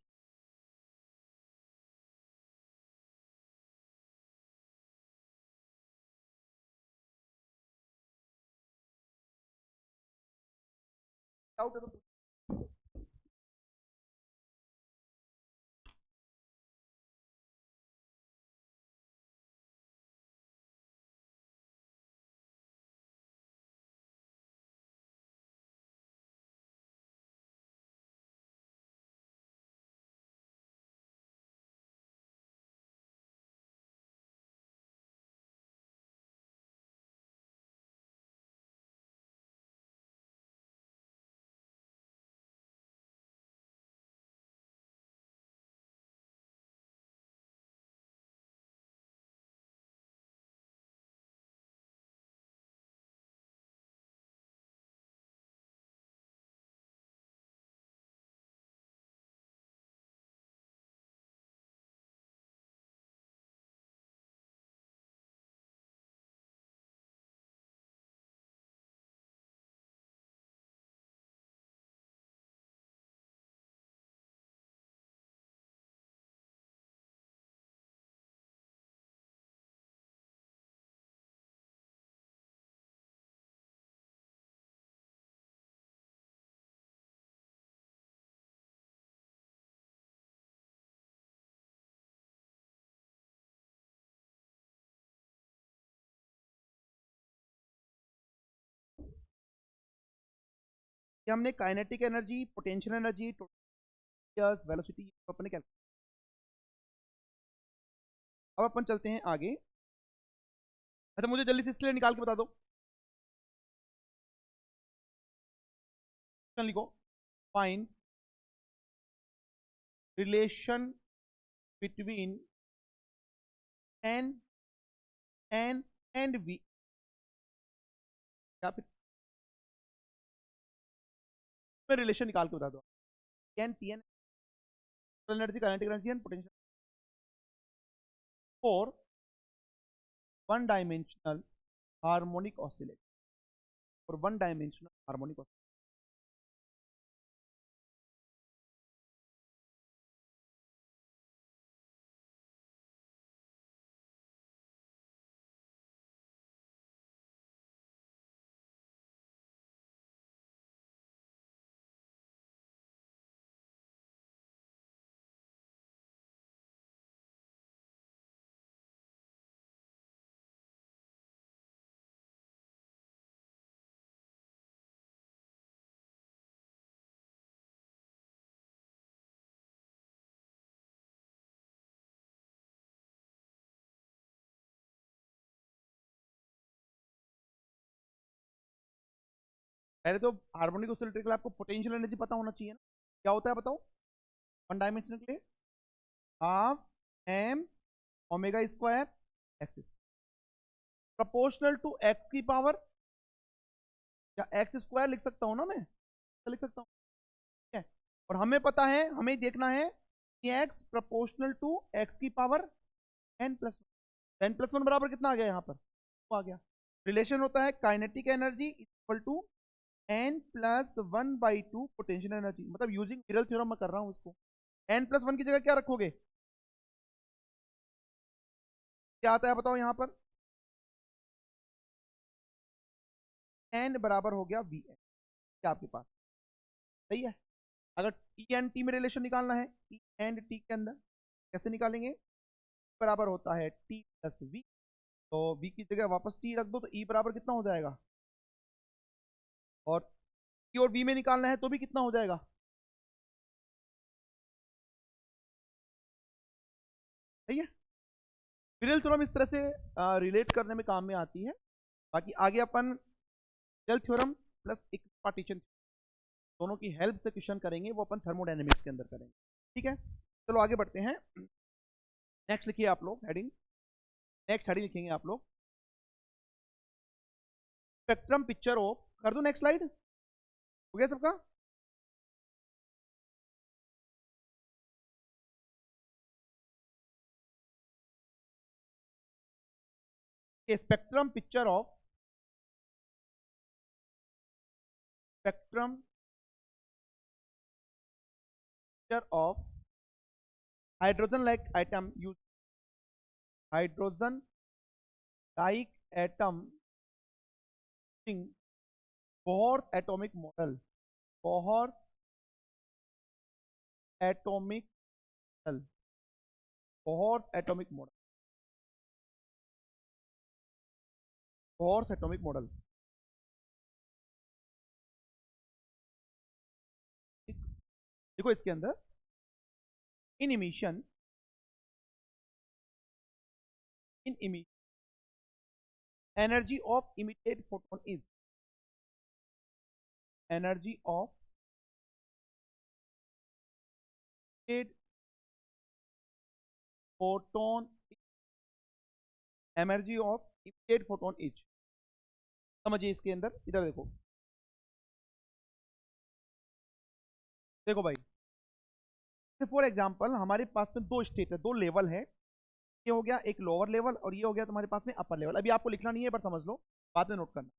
डाउट है तो पूछ। कि हमने kinetic energy, potential energy, velocity अपने कैलकुलेट। अब अपन चलते हैं आगे। अच्छा मुझे जल्दी से इसके लिए निकाल के बता दो, लिखो। Find relation between N and V, या फिर मैं रिलेशन निकाल के बता दो। N T N energy, kinetic energy and potential for one dimensional harmonic oscillator, for one dimensional harmonic oscillator. पहले तो हार्मोनिक ऑसिलेटर के लिए आपको पोटेंशियल एनर्जी पता होना चाहिए ना, क्या होता है बताओ वन डायमेंशनल के लिए? Half M omega square X, proportional to X की पावर, या एक्स स्क्वायर लिख सकता हूं ना मैं, लिख सकता हूं, ठीक है। और हमें पता है, हमें देखना है कि एक्स प्रोपोर्शनल टू एक्स की पावर n+1 बराबर कितना आ गया यहाँ पर, वो आ गया। रिलेशन होता है kinetic energy equal to n+1/2 potential energy, मतलब यूजिंग मिरल थ्योरम मैं कर रहा हूँ इसको। n+1 की जगह क्या रखोगे, क्या आता है बताओ यहाँ पर? n बराबर हो गया वी एन, क्या आपके पास सही है। अगर टी एंड टी में रिलेशन निकालना है, टी एंड टी के अंदर कैसे निकालेंगे? बराबर होता है टी प्लस वी, तो वी की जगह वापस टी रख दो, तो ई बराबर कितना हो जाएगा, और टी और वी में निकालना है तो भी कितना हो जाएगा, सही है। विरल थ्योरम इस तरह से रिलेट करने में काम में आती है। बाकी आगे अपन विरल थ्योरम प्लस एक पार्टीशन दोनों की हेल्प से क्वेश्चन करेंगे, वो अपन थर्मोडायनेमिक्स के अंदर करेंगे, ठीक है। चलो आगे बढ़ते हैं। नेक्स्ट लिखिए आप लोग हेडिंग, नेक्स्ट हेडिंग लिखेंगे आप लोग, स्पेक्ट्रम पिक्चर ऑफ, कर दो नेक्स्ट स्लाइड, हो गया सबका? Spectrum picture of, spectrum picture of hydrogen like atom use, hydrogen like atom Bohr atomic model, Bohr atomic model, Bohr atomic model, Bohr atomic model. देखो इसके अंदर in emission, in emission energy of emitted photon is, energy of photon, energy of emitted photon is, समझिए इसके अंदर, इधर देखो, देखो भाई, फॉर एग्जांपल हमारे पास में दो स्टेट है, दो लेवल है, ये हो गया एक लोअर लेवल और ये हो गया तुम्हारे पास में अपर लेवल। अभी आपको लिखना नहीं है पर समझ लो, बाद में नोट करना।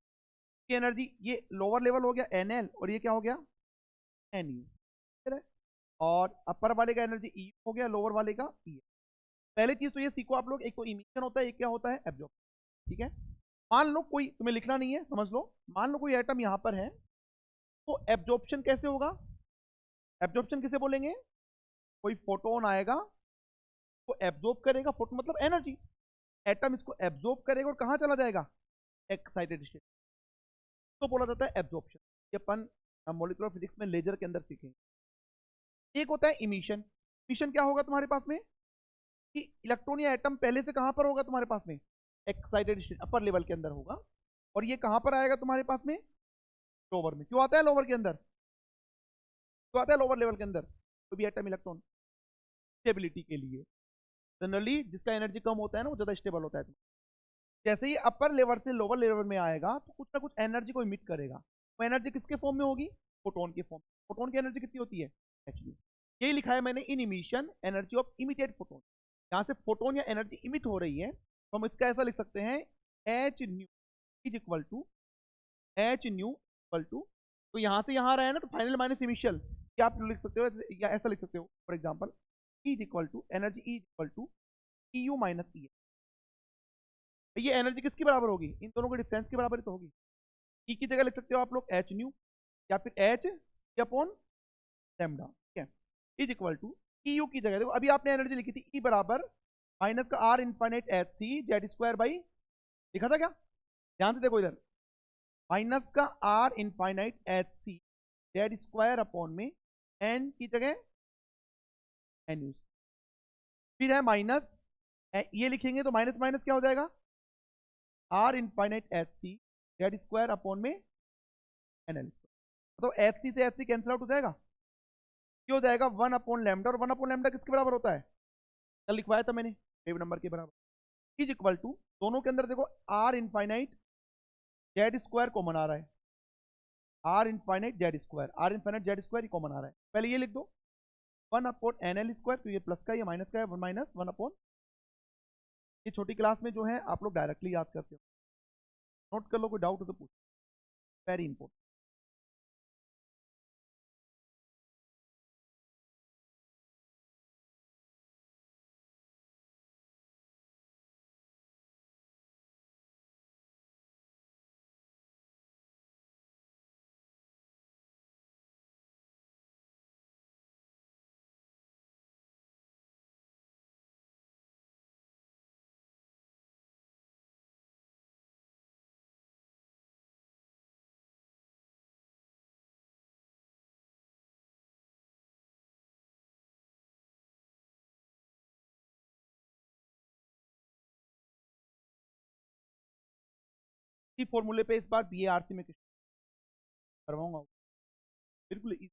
ये एनर्जी, ये लोअर लेवल हो गया एनएल और ये क्या हो गया एनयू, ठीक है। और अपर वाले का एनर्जी ई हो गया, लोअर वाले का ई। पहली चीज तो ये सीखो आप लोग, एक तो इमिशन होता है, एक क्या होता है एब्जॉर्प्शन, ठीक है। मान लो कोई, तुम्हें लिखना नहीं है समझ लो, मान लो कोई एटम यहां पर है, तो एब्जॉर्प्शन कैसे होगा, एब्जॉर्प्शन किसे बोलेंगे? कोई फोटोन आएगा, वो एब्जॉर्ब करेगा, फोटोन मतलब एनर्जी, एटम इसको एब्जॉर्ब करेगा और कहां चला जाएगा, एक्साइटेड स्टेट, तो बोला जाता है एब्जॉर्प्शन। ये अपन हम मॉलिक्यूलर फिजिक्स में लेजर के अंदर सीखेंगे। एक होता है इमिशन। इमिशन क्या होगा तुम्हारे पास में कि इलेक्ट्रॉन या एटम पहले से कहां पर होगा तुम्हारे पास में, एक्साइटेड स्टेट अपर लेवल के अंदर होगा, और ये कहां पर आएगा तुम्हारे पास में, लोअर में। क्यों आता है लोअर के अंदर, क्यों आता है लोअर लेवल के अंदर, तो भी एटम इलेक्ट्रॉन स्टेबिलिटी के लिए। जनरली जिसका एनर्जी कम होता है ना वो ज्यादा स्टेबल होता है। जैसे ही अपर लेवल से लोअर लेवल में आएगा तो कुछ ना कुछ एनर्जी को इमिट करेगा। वो एनर्जी किसके फॉर्म में होगी, फोटोन के फॉर्म। फोटोन की एनर्जी कितनी होती है, एचबी। यही लिखा है मैंने, in emission energy of emitted photon. यहाँ से फोटोन या एनर्जी इमिट हो रही है तो हम इसका ऐसा लिख सकते हैं, H nu is equal to H nu equal to, तो यहाँ से यहाँ रहा है ना, तो फाइनल माइनस इनिशियल, क्या आप लिख सकते हो या ऐसा लिख सकते हो, for example is equal to energy is equal to E u minus e. ये एनर्जी किसकी बराबर होगी, इन दोनों के डिफरेंस की बराबर तो होगी। ई की जगह लिख सकते हो आप लोग एच न्यू, या फिर एच सी अपॉन लैम्डा, ठीक है, is equal to E U की जगह देखो अभी आपने एनर्जी लिखी थी ई बराबर माइनस का R infinite H C Z square by, लिखा था क्या, ध्यान से देखो इधर, माइनस का R infinite H C Z square upon में एन की जगह एन यू, फिर है माइनस, ये लिखेंगे तो माइनस माइनस क्या हो जाएगा, R infinite H C Z square upon में एन एल स्क्वायर, तो एच सी से एच सी कैंसिल आउट हो जाएगा, क्यों हो जाएगा, वन अपॉन लैम्डा, और वन अपॉन लैम्डा किसके बराबर होता है, कल लिखवाया था मैंने, वेव नंबर के बराबर, इज इक्वल टू, दोनों के अंदर देखो r infinite z square common आ रहा है, are infinite z square, r infinite z square common आ रहा है, पहले ये लिख दो, one upon n L square, तो ये प्लस का ये माइनस का है, वन माइनस वन अपॉन, ये छोटी क्लास में जो है आप लोग डायरेक्टली याद करते हो, नोट कर लो, कोई डाउट हो तो पूछ, वेरी इंपॉर्टेंट। इसी फॉर्मूले पे इस बार बी ए आर सी में करवाऊंगा, बिल्कुल easy।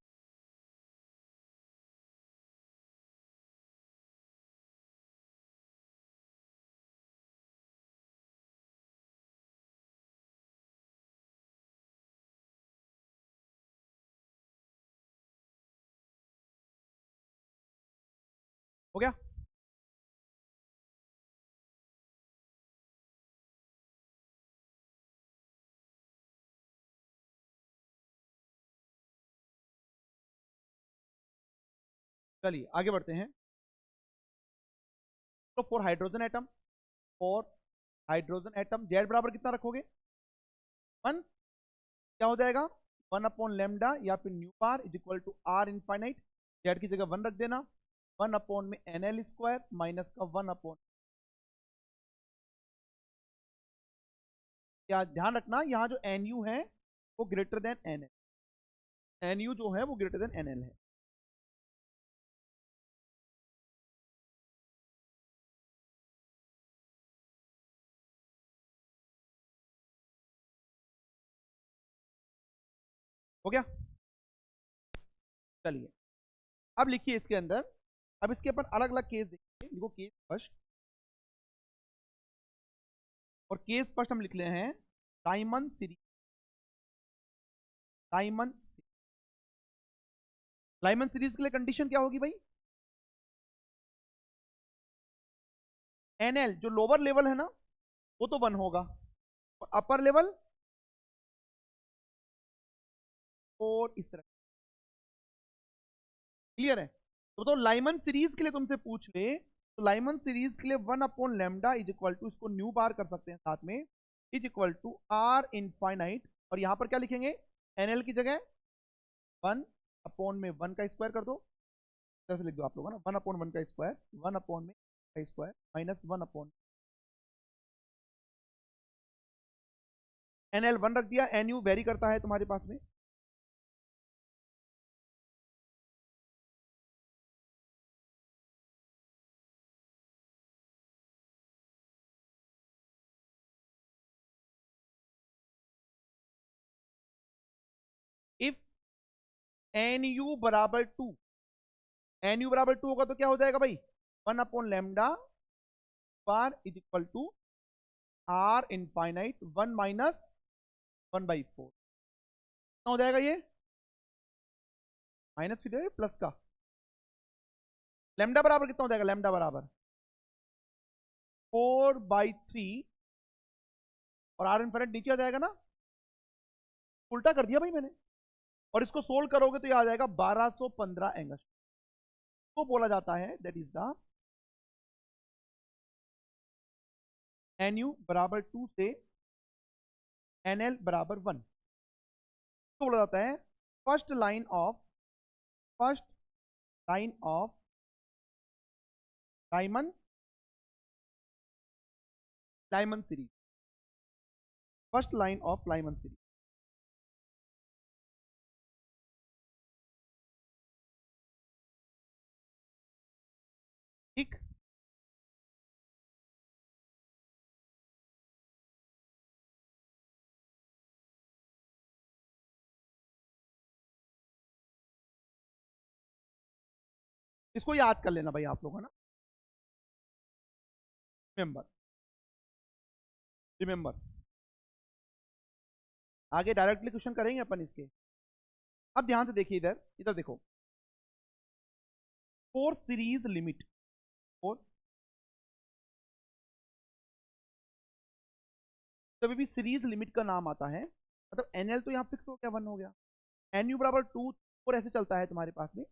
हो गया, चलिए आगे बढ़ते हैं। तो for hydrogen atom, for hydrogen atom Z बराबर कितना रखोगे, वन, क्या हो जाएगा, वन अपॉन लेमडा या फिर nu bar is equal to are infinite, Z की जगह वन रख देना, वन अपॉन में एन एल स्क्वायर माइनस का वन अपॉन, क्या ध्यान रखना यहाँ जो एन यू है वो greater than N L, N U जो है वो ग्रेटर देन एन एल है। हो गया, चलिए अब लिखिए इसके अंदर, अब इसके अपन अलग अलग केस देखेंगे, देखो केस फर्स्ट, और केस फर्स्ट हम लिख रहे हैं diamond series, diamond diamond series के लिए कंडीशन क्या होगी भाई, एनएल जो लोअर लेवल है ना वो तो वन होगा, और अपर लेवल और इस तरह, क्लियर है। तो बताओ लाइमन सीरीज के लिए तुमसे पूछ ले, तो लाइमन सीरीज के लिए one upon lambda is equal to, इसको न्यू बार कर सकते हैं साथ में, is equal to are infinite, और यहां पर क्या लिखेंगे, एनएल की जगह वन अपॉन में वन का स्क्वायर कर दो, ऐसे लिख दो आप लोग ना, वन अपॉन वन का स्क्वायर, वन अपॉन में का square minus one upon, NL one रख दिया, एनयू वेरी करता है तुम्हारे पास में, एन यू बराबर 2, एन यू बराबर 2 होगा तो क्या हो जाएगा भाई, 1/λ bar is equal to are infinite 1 - 1/4 कितना हो जाएगा ये, माइनस फिर प्लस का, लेमडा बराबर कितना हो जाएगा, लेमडा बराबर 4/3 और आर इनफाइनाइट नीचे आ जाएगा ना, उल्टा कर दिया भाई मैंने, और इसको सोल्व करोगे तो ये आ जाएगा 1215 एंगस्ट्रॉम। तो बोला जाता है that is the N U बराबर 2 से एन एल बराबर 1, तो बोला जाता है first line of diamond diamond series, first line of Lyman series. ठीक, इसको याद कर लेना भाई आप लोग, है ना, रिमेंबर रिमेंबर। आगे डायरेक्टली क्वेश्चन करेंगे अपन इसके। अब ध्यान से देखिए, इधर इधर देखो, फोर सीरीज लिमिट, फोर, जब भी सीरीज लिमिट का नाम आता है, मतलब एनएल तो यहाँ फिक्स हो गया, 1 हो गया, एन यू बराबर 2 और ऐसे चलता है तुम्हारे पास में।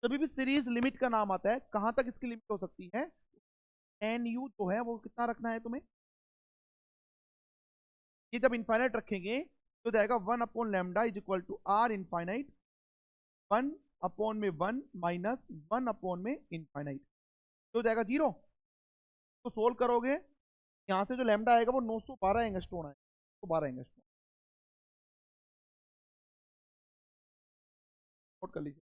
जब भी सीरीज लिमिट का नाम आता है, कहां तक इसकी लिमिट हो सकती है, एन यू जो है वो कितना रखना है तुम्हें, ये जब इनफाइनाइट रखेंगे तो जाएगा 1/λ is equal to are infinite 1/1 minus 1/ में इनफाइनाइट, तो जाएगा 0। तो सोल्व करोगे, यहां से जो लैम्डा आएगा वो 912 एंगस्ट्रॉन आएगा, 912 एंगस्ट्रॉन, नोट कर लीजिए।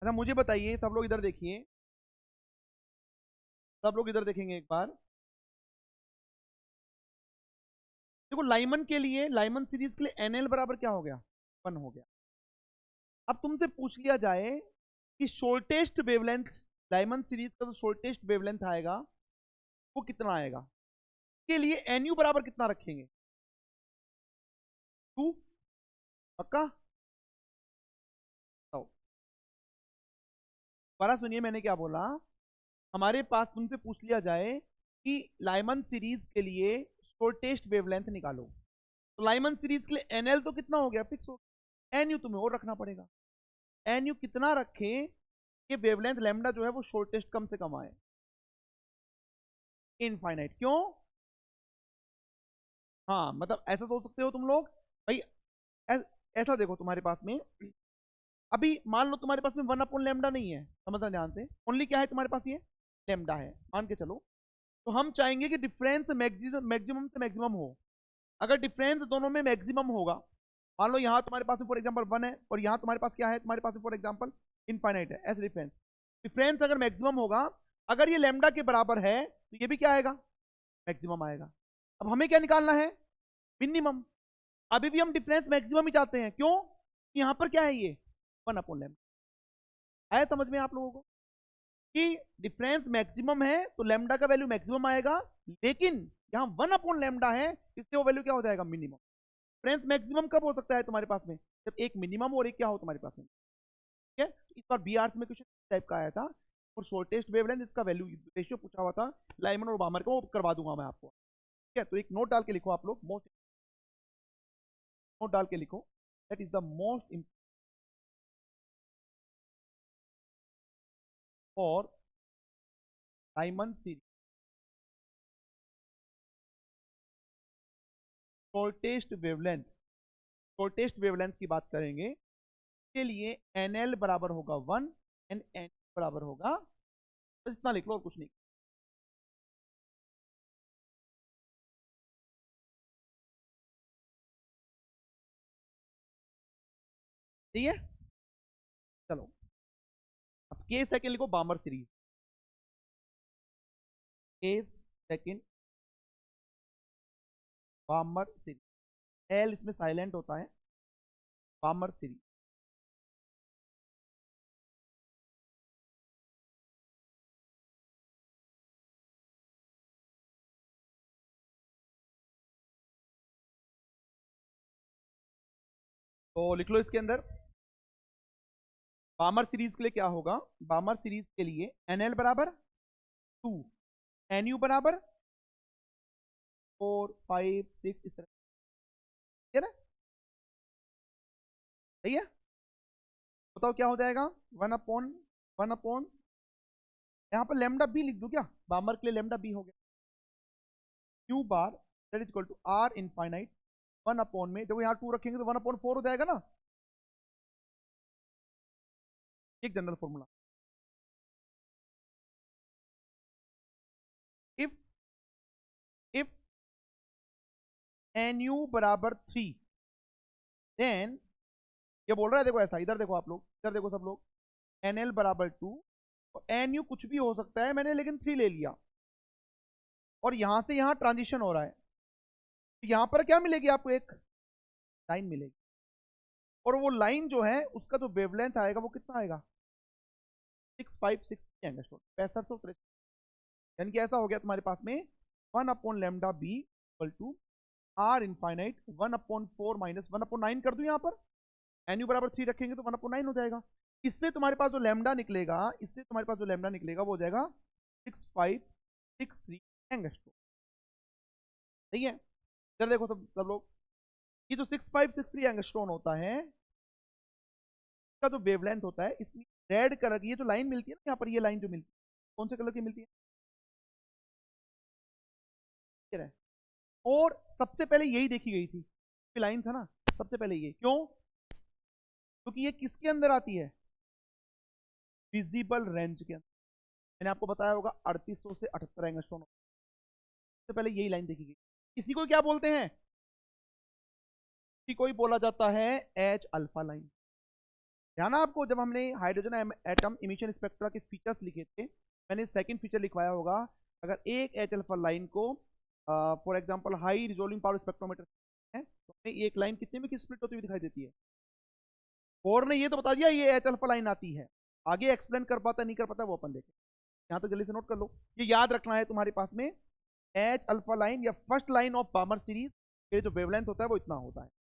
अच्छा मुझे बताइए, सब लोग इधर देखिए, सब लोग इधर देखेंगे एक बार, देखो लाइमन के लिए, लाइमन सीरीज के लिए एनएल बराबर क्या हो गया, 1 हो गया। अब तुमसे पूछ लिया जाए कि शॉर्टेस्ट वेवलेंथ, लाइमन सीरीज का जो शॉर्टेस्ट वेवलेंथ आएगा वो कितना आएगा, के लिए एनयू बराबर कितना रखेंगे, 2, पक्का, बताओ। दोबारा सुनिए मैंने क्या बोला, हमारे पास तुमसे पूछ लिया जाए कि लाइमन सीरीज के लिए शॉर्टेस्ट वेवलेंथ निकालो, तो लाइमन सीरीज के लिए एनएल तो कितना हो गया, फिक्स हो गया, एनयू तुम्हें और रखना पड़ेगा, एनयू कितना रखें कि वेवलेंथ लैम्डा जो है वो शॉर्टेस्ट कम से कम आए, इनफाइनाइट, क्यों, हाँ मतलब ऐसा सोच सकते हो तुम लोग भाई, ऐसा देखो तुम्हारे पास में, अभी मान लो तुम्हारे पास में 1/λ नहीं है, समझना ध्यान से, ओनली क्या है तुम्हारे पास, ये लैम्डा है, मान के चलो, तो हम चाहेंगे कि डिफरेंस मैक्सिमम से मैक्सिमम हो। अगर डिफरेंस दोनों में मैक्सिमम होगा, मान लो यहाँ तुम्हारे पास में फॉर एग्जांपल 1 है और यहाँ तुम्हारे पास क्या है, तुम्हारे पास में फॉर एग्जांपल इनफाइनाइट है, ऐसे डिफरेंस, डिफरेंस अगर मैक्सिमम होगा, अगर ये लैम्डा के बराबर है तो ये भी क्या आएगा, मैक्सिमम आएगा। अब हमें क्या निकालना है, मिनिमम। अभी भी हम डिफरेंस मैक्सिमम ही चाहते हैं, क्यों, यहाँ पर क्या है ये 1/λ, आया समझ में आप लोगों को, कि डिफरेंस मैक्सिमम है तो लैम्डा का वैल्यू मैक्सिमम आएगा, लेकिन यहाँ 1/λ है, इससे वो वैल्यू क्या हो जाएगा, मिनिमम। डिफरेंस मैक्सिमम कब हो सकता है तुम्हारे पास में, जब एक मिनिमम और एक क्या हो तुम्हारे पास में, ठीक है। इस बार बी आर्थ में क्वेश्चन टाइप का आया था, और शॉर्टेस्ट वेवलेंथ इसका वैल्यू रेशियो पूछा हुआ था लाइमन और बामर का, वो करवा दूंगा मैं आपको, ठीक है। तो एक नोट डाल के लिखो आप लोग, मोस्ट नोट डाल के लिखो, दैट इज द मोस्ट और Lyman series shortest wavelength, shortest wavelength की बात करेंगे, के लिए एनएल बराबर होगा 1 एंड एन बराबर होगा, बस इतना लिख लो और कुछ नहीं, ठीक है। चलो अब केस सेकंड लिखो, बामर series. Case second बामर series, L इसमें साइलेंट होता है, बामर सीरीज। तो लिख लो इसके अंदर बामर सीरीज के लिए क्या होगा। बामर सीरीज के लिए एनएल बराबर 2, एनयू बराबर 4 5 6 इस तरह, ठीक है ना? सही है। बताओ क्या हो जाएगा, 1/1 यहां पर लेमडा बी लिख दूं क्या, बामर के लिए लेमडा बी हो गया, Q bar that is equal to are infinite 1 में, जब यहां 2 रखेंगे तो 1/4 हो जाएगा ना, एक general formula. If if N U बराबर 3 देन, ये बोल रहा है देखो ऐसा, इधर देखो आप लोग, इधर देखो सब लोग, एन एल बराबर 2 और एन यू कुछ भी हो सकता है, मैंने लेकिन 3 ले लिया, और यहां से यहां ट्रांजिशन हो रहा है, तो यहां पर क्या मिलेगी आपको, एक लाइन मिलेगी, और वो लाइन जो है उसका जो वेवलेंथ आएगा वो कितना आएगा, 6563 एंगस्ट्रॉम, 6563, यानी कि ऐसा हो गया तुम्हारे पास में 1/λ b equal to are infinite 1/4 minus 1/9 कर दूं यहां पर, एन यू बराबर 3 रखेंगे तो 1/9 हो जाएगा। इससे तुम्हारे पास जो लैम्डा निकलेगा, इससे तुम्हारे पास जो लैम्डा निकलेगा वो हो जाएगा 6563 एंगस्ट्रॉम। सही है। इधर देखो सब लोग, ये जो 6563 एंगस्ट्रॉम होता है, इसका जो वेवलेंथ होता है, इसमें रेड कलर की ये जो लाइन मिलती है ना, यहाँ पर ये लाइन जो मिलती है, कौन से कलर की मिलती है, और सबसे पहले यही देखी गई थी लाइन था ना, सबसे पहले ये क्यों, क्योंकि ये किसके अंदर आती है, विजिबल रेंज के अंदर। मैंने आपको बताया होगा 3800 से 78 एंगस्ट्रॉम, सबसे पहले यही लाइन देखी गई। इसी को क्या बोलते हैं, इसी को ही बोला जाता है एच अल्फा लाइन। ध्यान आपको, जब हमने हाइड्रोजन एटम इमिशन स्पेक्ट्रा के फीचर्स लिखे थे, मैंने सेकंड फीचर लिखवाया होगा, अगर एक एच अल्फा लाइन को for example high resolving power spectrometer है, तो हमें एक लाइन कितने में स्प्लिट होती हुई दिखाई देती है, और ने ये तो बता दिया ये एच अल्फा लाइन आती है, आगे एक्सप्लेन कर पाता नहीं कर पाता वो अपन देखें। यहां तक जल्दी से नोट कर लो, ये याद रखना है तुम्हारे पास में, एच अल्फा लाइन या फर्स्ट लाइन ऑफ बामर सीरीज के जो वेवलेंथ होता है वो इतना होता है।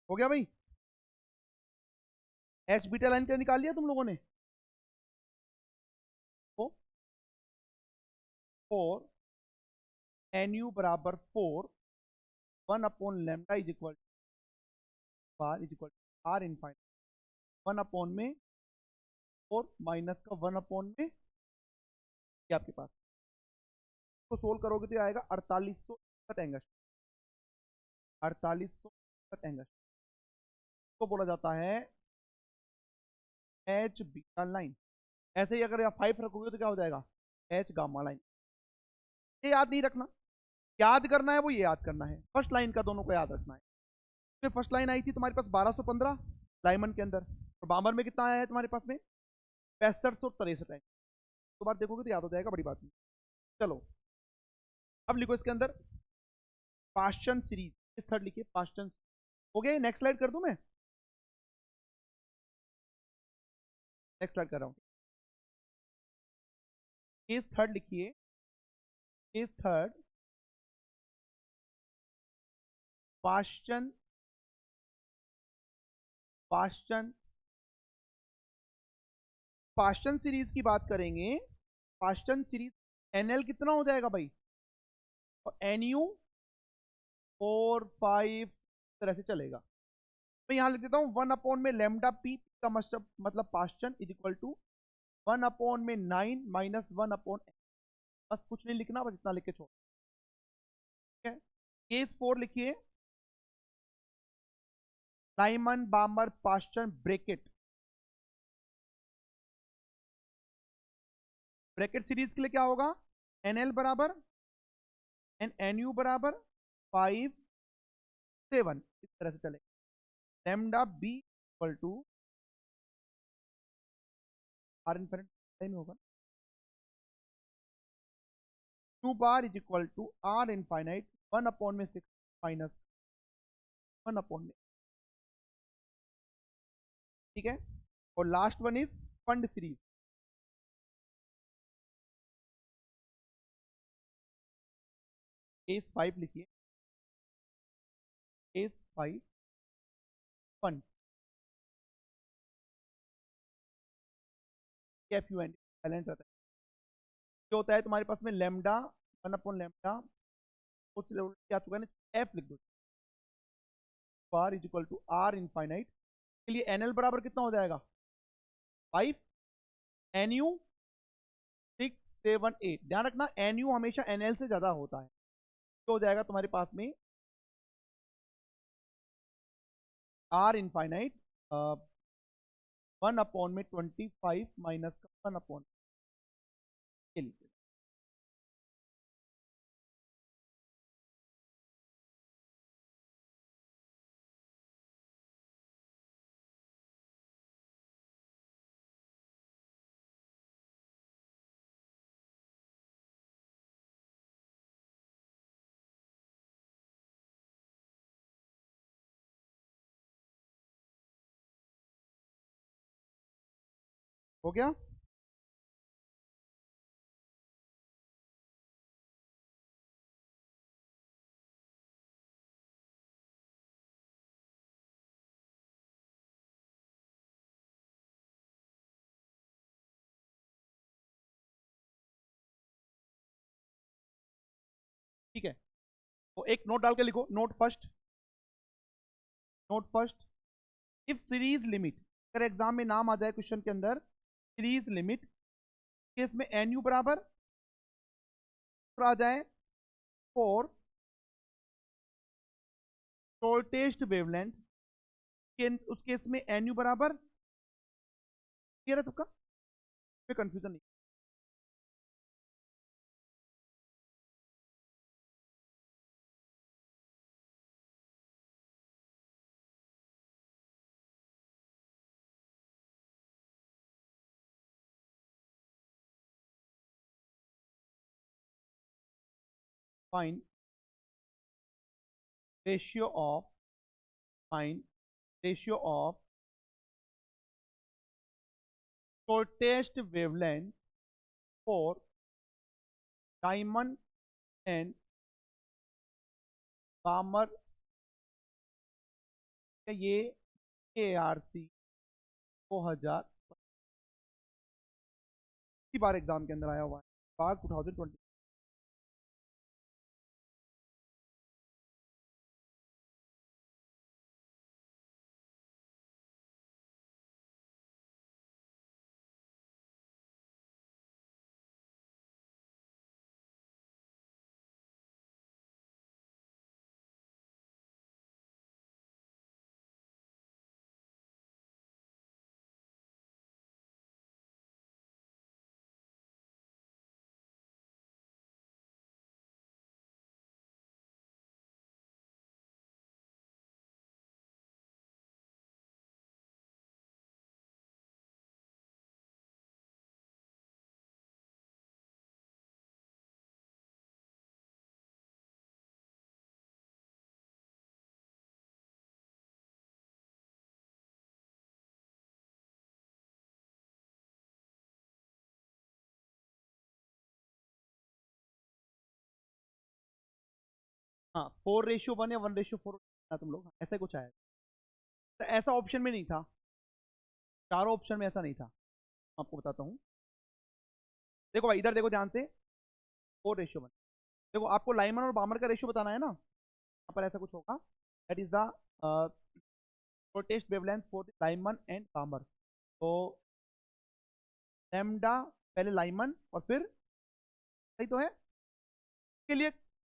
हो गया भाई, एच बीटा लाइन क्या निकाल लिया तुम लोगों ने, तो 4 एन यू बराबर 4 1/λ इज इक्वल बार इज इक्वल आर इनफाइनाइट 1 में 4 माइनस का 1 में, ये आपके पास तो सोल्व करोगे तो आएगा 4861 एंगस्ट्रॉम, 4861 एंगस्ट्रॉम को बोला जाता है एच बीटा लाइन। ऐसे ही अगर आप 5 रखोगे तो क्या हो जाएगा, एच गामा लाइन। ये याद नहीं रखना, याद करना है वो, ये याद करना है, फर्स्ट लाइन का दोनों को याद रखना है, में फर्स्ट लाइन आई थी तुम्हारे पास 1215 डायमंड के अंदर, और बामर में कितना आया है तुम्हारे पास में 6563 है। तो बात देखोगे तो याद हो जाएगा, बड़ी बात नहीं। चलो अब लिखो इसके अंदर पाश्चन सीरीज, इस थर्ड लिखिए पाश्चन। हो गया, नेक्स्ट स्लाइड कर दूं मैं, नेक्स्ट स्लाइड कर रहा हूं। केस थर्ड लिखिए, केस थर्ड पाश्चन, पाश्चन, पाश्चन सीरीज की बात करेंगे। पाश्चन सीरीज एनएल कितना हो जाएगा भाई, और एनयू 4 5 तरह से चलेगा। मैं यहां लिख देता हूं 1 में लेमडा पी का मतलब Paschen is equal to 1/9 minus 1/, बस कुछ नहीं लिखना, बस इतना लिख के छोड़। ठीक है, केस 4 लिखिए, डायमंड बामर पाश्चन ब्रैकेट, ब्रैकेट सीरीज के लिए क्या होगा, एनएल बराबर एनयू बराबर 5 7, इस तरह से चले। Lambda B equal to R infinite में होगा, 2 bar is equal to are infinite 1/6 minus 1/, ठीक है। और last one is Pfund series, case 5 लिखिए, केस 5 फंड एफयूएन बैलेंस रहता है। जो होता है तुम्हारे पास में लेमडा 1/लेमडा, क्या चुका है, एफ लिख दो, bar is equal to are infinite के लिए एनएल बराबर कितना हो जाएगा 5, एनयू 6 7 8। ध्यान रखना एनयू हमेशा एनएल से ज्यादा होता है, तो हो जाएगा तुम्हारे पास में आर इनफाइनाइट 1/25 माइनस का 1/, के लिए। हो गया, ठीक है। तो एक नोट डाल के लिखो, note first, note first, if series limit, अगर एग्जाम में नाम आ जाए क्वेश्चन के अंदर सीरीज लिमिट, केस में एन यू बराबर आ जाए फॉर शॉर्टेस्ट वेवलेंथ, उस केस में एन यू बराबर, क्लियर है सबका, कोई कंफ्यूजन नहीं। Fine ratio of, fine ratio of shortest wavelength for diamond and Balmer, ये ARC 2000 इसी बार एग्जाम के अंदर आया हुआ है, बार 2020। हाँ 4:1 या 1:4 तुम लोग ऐसा कुछ आया, तो ऐसा ऑप्शन में नहीं था, चारों ऑप्शन में ऐसा नहीं था। आपको बताता हूँ, देखो भाई इधर देखो ध्यान से, 4:1। देखो आपको लाइमन और बामर का रेशियो बताना है ना, यहाँ पर ऐसा कुछ होगा, that is the shortest wavelength for the Lyman and Balmer. तो लैम्डा पहले लाइमन और फिर, सही तो है, के लिए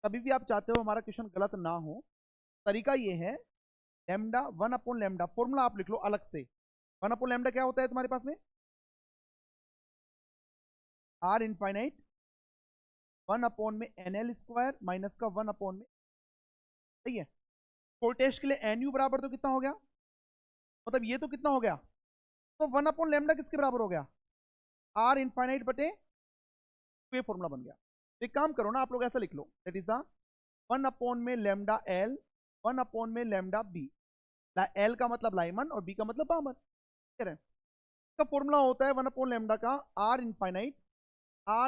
कभी भी आप चाहते हो हमारा क्वेश्चन गलत ना हो, तरीका ये है, लैम्डा 1/λ, फॉर्मूला आप लिख लो अलग से। 1/λ क्या होता है तुम्हारे पास में, आर इनफाइनाइट 1/NL² माइनस का 1 में, सही है। शॉर्टेस्ट के लिए एन यू बराबर तो कितना हो गया, मतलब ये तो कितना हो गया, तो 1/λ किसके बराबर हो गया, आर इनफाइनाइट बटे, ये फॉर्मूला बन गया। तो एक काम करो ना आप लोग, ऐसा लिख लो, that is the 1/λ, 1/λ B. L का मतलब लाइमन और बी का मतलब बामर, ठीक है। इसका फॉर्मूला होता है 1/λ का आर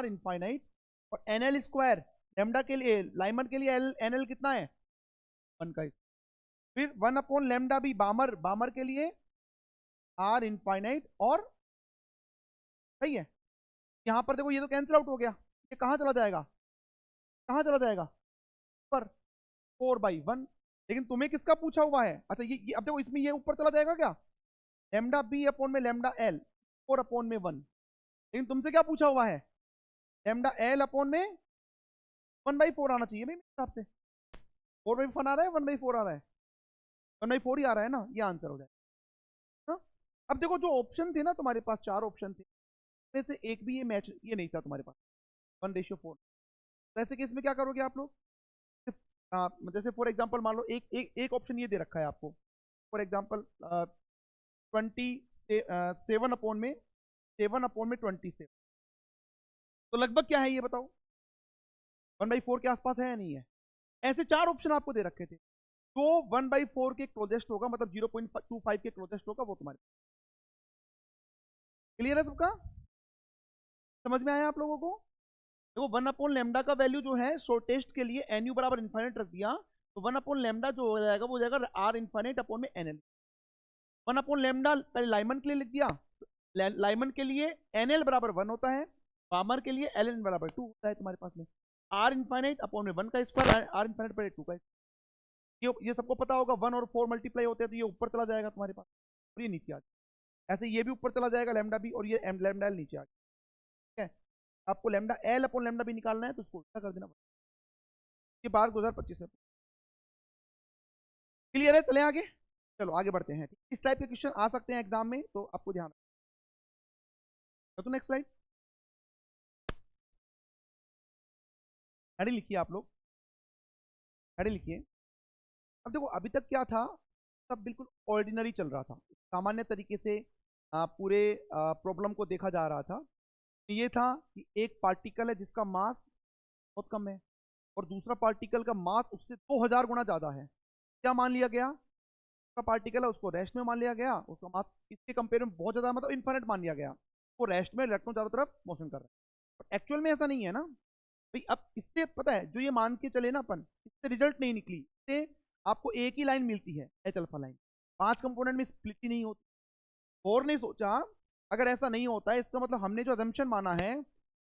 इनफाइनाइट और NL², लेमडा के लिए, लाइमन के लिए एल NL कितना है, 1 का, फिर 1/λ भी बामर, बामर के लिए आर इनफाइनाइट और, सही है। यहां पर देखो ये तो कैंसिल आउट हो गया, ये कहां चला जाएगा, कहां चला जाएगा, पर 4/1। लेकिन तुम्हें किसका पूछा हुआ है, अच्छा ये अब देखो इसमें ये ऊपर चला जाएगा क्या, लेमडा बी अपॉन में लेमडा एल 4/1। लेकिन तुमसे क्या पूछा हुआ है, लेमडा एल अपॉन में 1/4 आना चाहिए भाई मेरे हिसाब से, 4/1 आ रहा है, 1/4 आ रहा है, 1/4 ही आ रहा है ना, ये आंसर हो जाए ना। अब देखो जो ऑप्शन थे ना तुम्हारे पास, 4 ऑप्शन थे, में से एक भी ये मैच ये नहीं था तुम्हारे पास, 1:4। तो ऐसे केस में क्या करोगे आप लोग, जैसे फॉर एग्जाम्पल मान लो एक एक एक ऑप्शन ये दे रखा है आपको, फॉर एग्जाम्पल 7/27, तो लगभग क्या है ये बताओ, 1/4 के आसपास है या नहीं है। ऐसे 4 ऑप्शन आपको दे रखे थे, जो 1/4 के क्लोजेस्ट होगा, मतलब 0.25 के क्लोजेस्ट होगा, वो तुम्हारे, क्लियर है सबका, समझ में आया आप लोगों को। देखो 1/λ का वैल्यू जो है शॉर्टेस्ट के लिए एन यू बराबर इन्फाइनाइट रख दिया, तो 1/λ जो हो जाएगा वो जाएगा आर इन्फाइनाइट अपॉन में NL। 1/λ पहले लाइमन के लिए लिख दिया, लाइमन के लिए NL बराबर 1 होता है, बामर के लिए LN बराबर 2 होता है तुम्हारे पास में, आर इन्फाइनाइट अपॉन में 1 का स्क्वायर, आर इन्फाइनाइट बटे 2 का, ये सबको पता होगा, 1 और 4 मल्टीप्लाई होते हैं तो ये ऊपर चला जाएगा तुम्हारे पास, और ये नीचे आ जाएगा, ऐसे ये भी ऊपर चला जाएगा लैम्डा भी, और ये लैम्डा एल नीचे आ जाएगा, ठीक है। आपको लैम्डा एल अपॉन लैम्डा भी निकालना है तो उसको उल्टा कर देना, ये बात 2025 में, क्लियर है, चले आगे, चलो आगे बढ़ते हैं। इस टाइप के क्वेश्चन आ सकते हैं एग्जाम में, तो आपको ध्यान रखना। तो नेक्स्ट स्लाइड, हेडिंग लिखिए आप लोग, हेडिंग लिखिए। अब देखो अभी तक क्या था, सब बिल्कुल ऑर्डिनरी चल रहा था, सामान्य तरीके से पूरे प्रॉब्लम को देखा जा रहा था। तो ये था कि एक पार्टिकल है जिसका मास बहुत कम है, और दूसरा पार्टिकल का मास उससे 2000 गुना ज्यादा है, क्या मान लिया गया, उसका पार्टिकल है उसको रेस्ट में मान लिया गया, उसका मास इसके कंपेयर में बहुत ज्यादा, मतलब इन्फिनिट मान लिया गया, वो रेस्ट में इलेक्ट्रॉन चारों तरफ मोशन कर रहा है, और एक्चुअल में ऐसा नहीं है ना भाई। अब इससे पता है, जो ये मान के चले ना अपन, इससे रिजल्ट नहीं निकली, इससे आपको एक ही लाइन मिलती है, एच अल्फा लाइन, 5 कंपोनेंट में स्प्लिट ही नहीं होती। और नहीं सोचा, अगर ऐसा नहीं होता है इसका मतलब हमने जो अजम्पशन माना है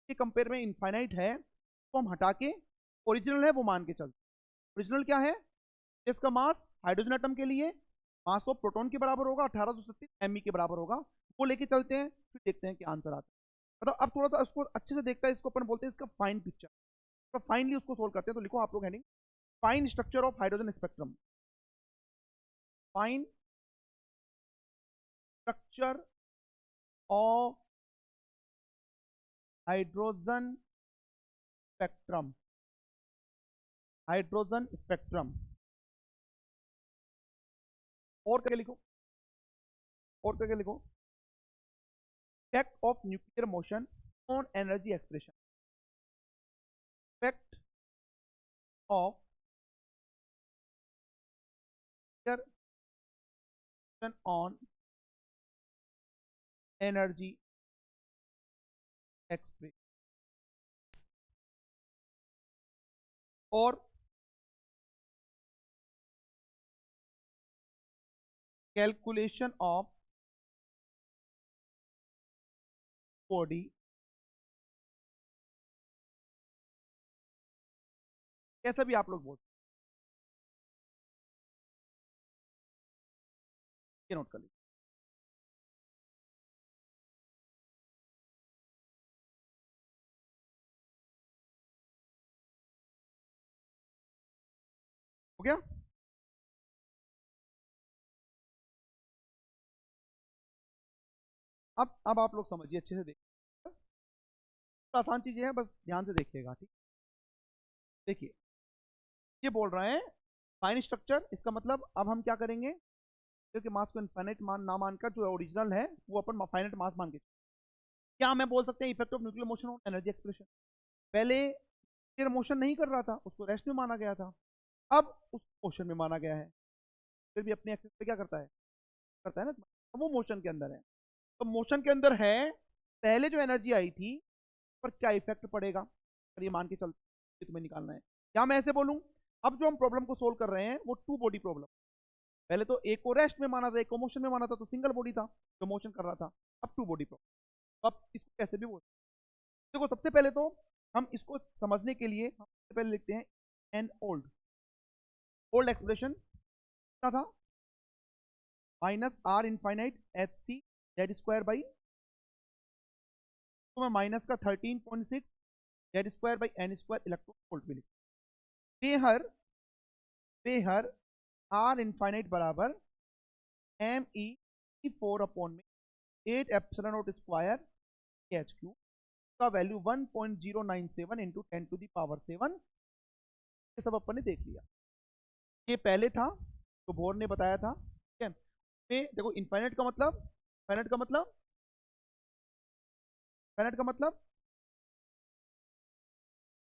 कि कंपेयर में इनफाइनाइट है, तो हम हटा के ओरिजिनल है वो मान के चलते। ओरिजिनल क्या है, इसका मास हाइड्रोजन एटम के लिए मास ऑफ प्रोटॉन के बराबर होगा, 1836 ME के बराबर होगा, वो लेके चलते हैं, फिर देखते हैं क्या आंसर आता है। मतलब अब थोड़ा सा उसको अच्छे से देखता है, इसको अपन बोलते हैं इसका फाइन पिक्चर, तो फाइनली उसको सोल्व करते हैं। तो लिखो आप लोग heading, fine structure of hydrogen spectrum, fine structure of hydrogen spectrum, hydrogen spectrum. और करके लिखो, और करके लिखो, effect of nuclear motion on energy expression, effect of nuclear motion on energy expression। और कैलकुलेशन ऑफ बॉडी कैसा भी आप लोग बोल, ये नोट कर लीजिए। हो गया? अब आप लोग समझिए अच्छे से, देखिए आसान चीजें हैं, बस ध्यान से देखिएगा, ठीक। देखिए ये बोल रहे हैं फाइन स्ट्रक्चर, इसका मतलब अब हम क्या करेंगे, क्योंकि मास को इनफाइनाइट मान ना मानकर जो ओरिजिनल है वो अपन फाइनाइट मास मान के, क्या हमें बोल सकते हैं effect of nuclear motion on energy expression. पहले न्यूक्लियर मोशन नहीं कर रहा था, उसको रेस्ट में माना गया था, अब उसको मोशन में माना गया है, फिर भी अपने एक्सेस पे क्या करता है ना, अब वो मोशन के अंदर है। तो मोशन के अंदर है, पहले जो एनर्जी आई थी पर क्या इफेक्ट पड़ेगा, पर ये मान के चलते, ये तुम्हें निकालना है। क्या मैं ऐसे बोलूं, अब जो हम प्रॉब्लम को सोल्व कर रहे हैं वो टू बॉडी प्रॉब्लम, पहले तो एक को रेस्ट में माना था, एक को मोशन में माना था, तो सिंगल बॉडी था जो मोशन कर रहा था, अब टू बॉडी प्रॉब्लम। अब इसको कैसे भी बोल, देखो सबसे पहले तो हम इसको समझने के लिए हम सबसे पहले लिखते हैं एन ओल्ड, ओल्ड एक्सप्रेशन क्या था, minus R infinite H C Z square by, तो मैं माइनस का 13.6 Z square by N square electron volt में लिखता हूं। बेहर बेहर आर इनफाइनाइट बराबर एम ई 4 में 8 epsilon naught square H Q का value 1.097 into 10 to the power 7। ये सब अपन ने देख लिया, ये पहले था तो बोर ने बताया था, ठीक है। देखो इनफाइनाइट का मतलब, फाइनाइट का मतलब, फाइनाइट का मतलब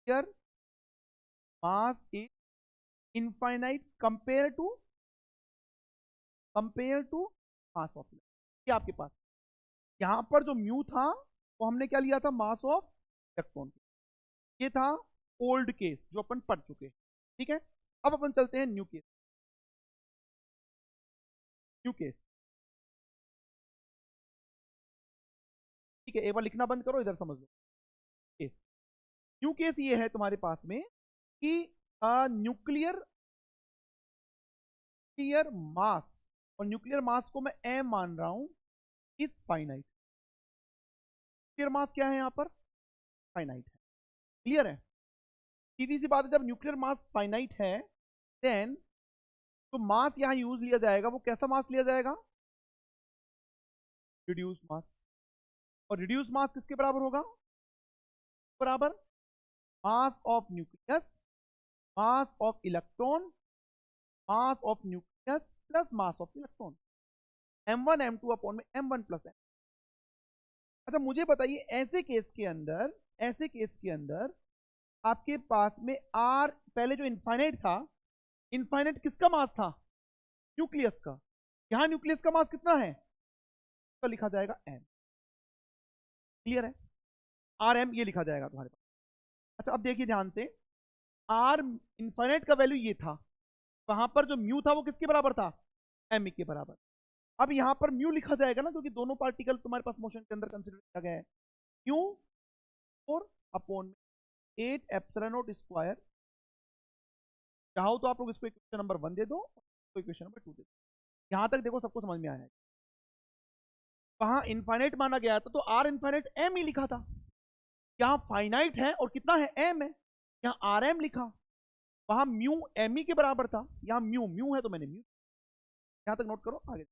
here mass is infinite compare to mass of electron. ये आपके पास यहां पर जो म्यू था वो हमने क्या लिया था, मास ऑफ इलेक्ट्रॉन। ये था ओल्ड केस जो अपन पढ़ चुके, ठीक है। अब अपन चलते हैं न्यू केस, न्यू केस, ठीक है। एक बार लिखना बंद करो, इधर समझ लो केस। न्यू केस ये है तुम्हारे पास में कि न्यूक्लियर न्यूक्लियर मास, और न्यूक्लियर मास को मैं एम मान रहा हूं, इज फाइनाइट। न्यूक्लियर मास क्या है यहां पर, फाइनाइट है, क्लियर है। सीधी सी बात है, जब न्यूक्लियर मास फाइनाइट है देन तो मास यहां यूज लिया जाएगा, वो कैसा मास लिया जाएगा, रिड्यूस मास। और रिड्यूस मास किसके बराबर होगा, बराबर मास of nucleus, mass of electron, mass of nucleus plus mass of electron, m1 m2 upon में m1 प्लस m। अच्छा मुझे बताइए, ऐसे केस के अंदर आपके पास में आर, पहले जो इनफाइनाइट था, इनफाइनाइट किसका मास था, न्यूक्लियस का। यहां न्यूक्लियस का मास कितना है, तो लिखा जाएगा m, क्लियर है। आर एम ये लिखा जाएगा तुम्हारे पास। अच्छा अब देखिए ध्यान से, आर इनफाइनाइट का वैल्यू ये था, वहां पर जो म्यू था वो किसके बराबर था, एम ई के बराबर। अब यहां पर म्यू लिखा जाएगा ना, क्योंकि दोनों पार्टिकल तुम्हारे पास मोशन के अंदर कंसिडर किया गया है। Mu 4 upon 8 epsilon naught square, चाहो तो आप लोग इसको इक्वेशन नंबर 1 दे दो, इक्वेशन नंबर 2 दे दो। यहां तक देखो सबको समझ में आया है। वहां इनफाइनाइट माना गया था तो आर इनफाइनाइट एम ही लिखा था, यहाँ फाइनाइट है और कितना है, एम है, यहाँ आर एम लिखा। वहां म्यू एम ई के बराबर था, यहाँ म्यू म्यू है तो मैंने म्यू, यहां तक नोट करो, आगे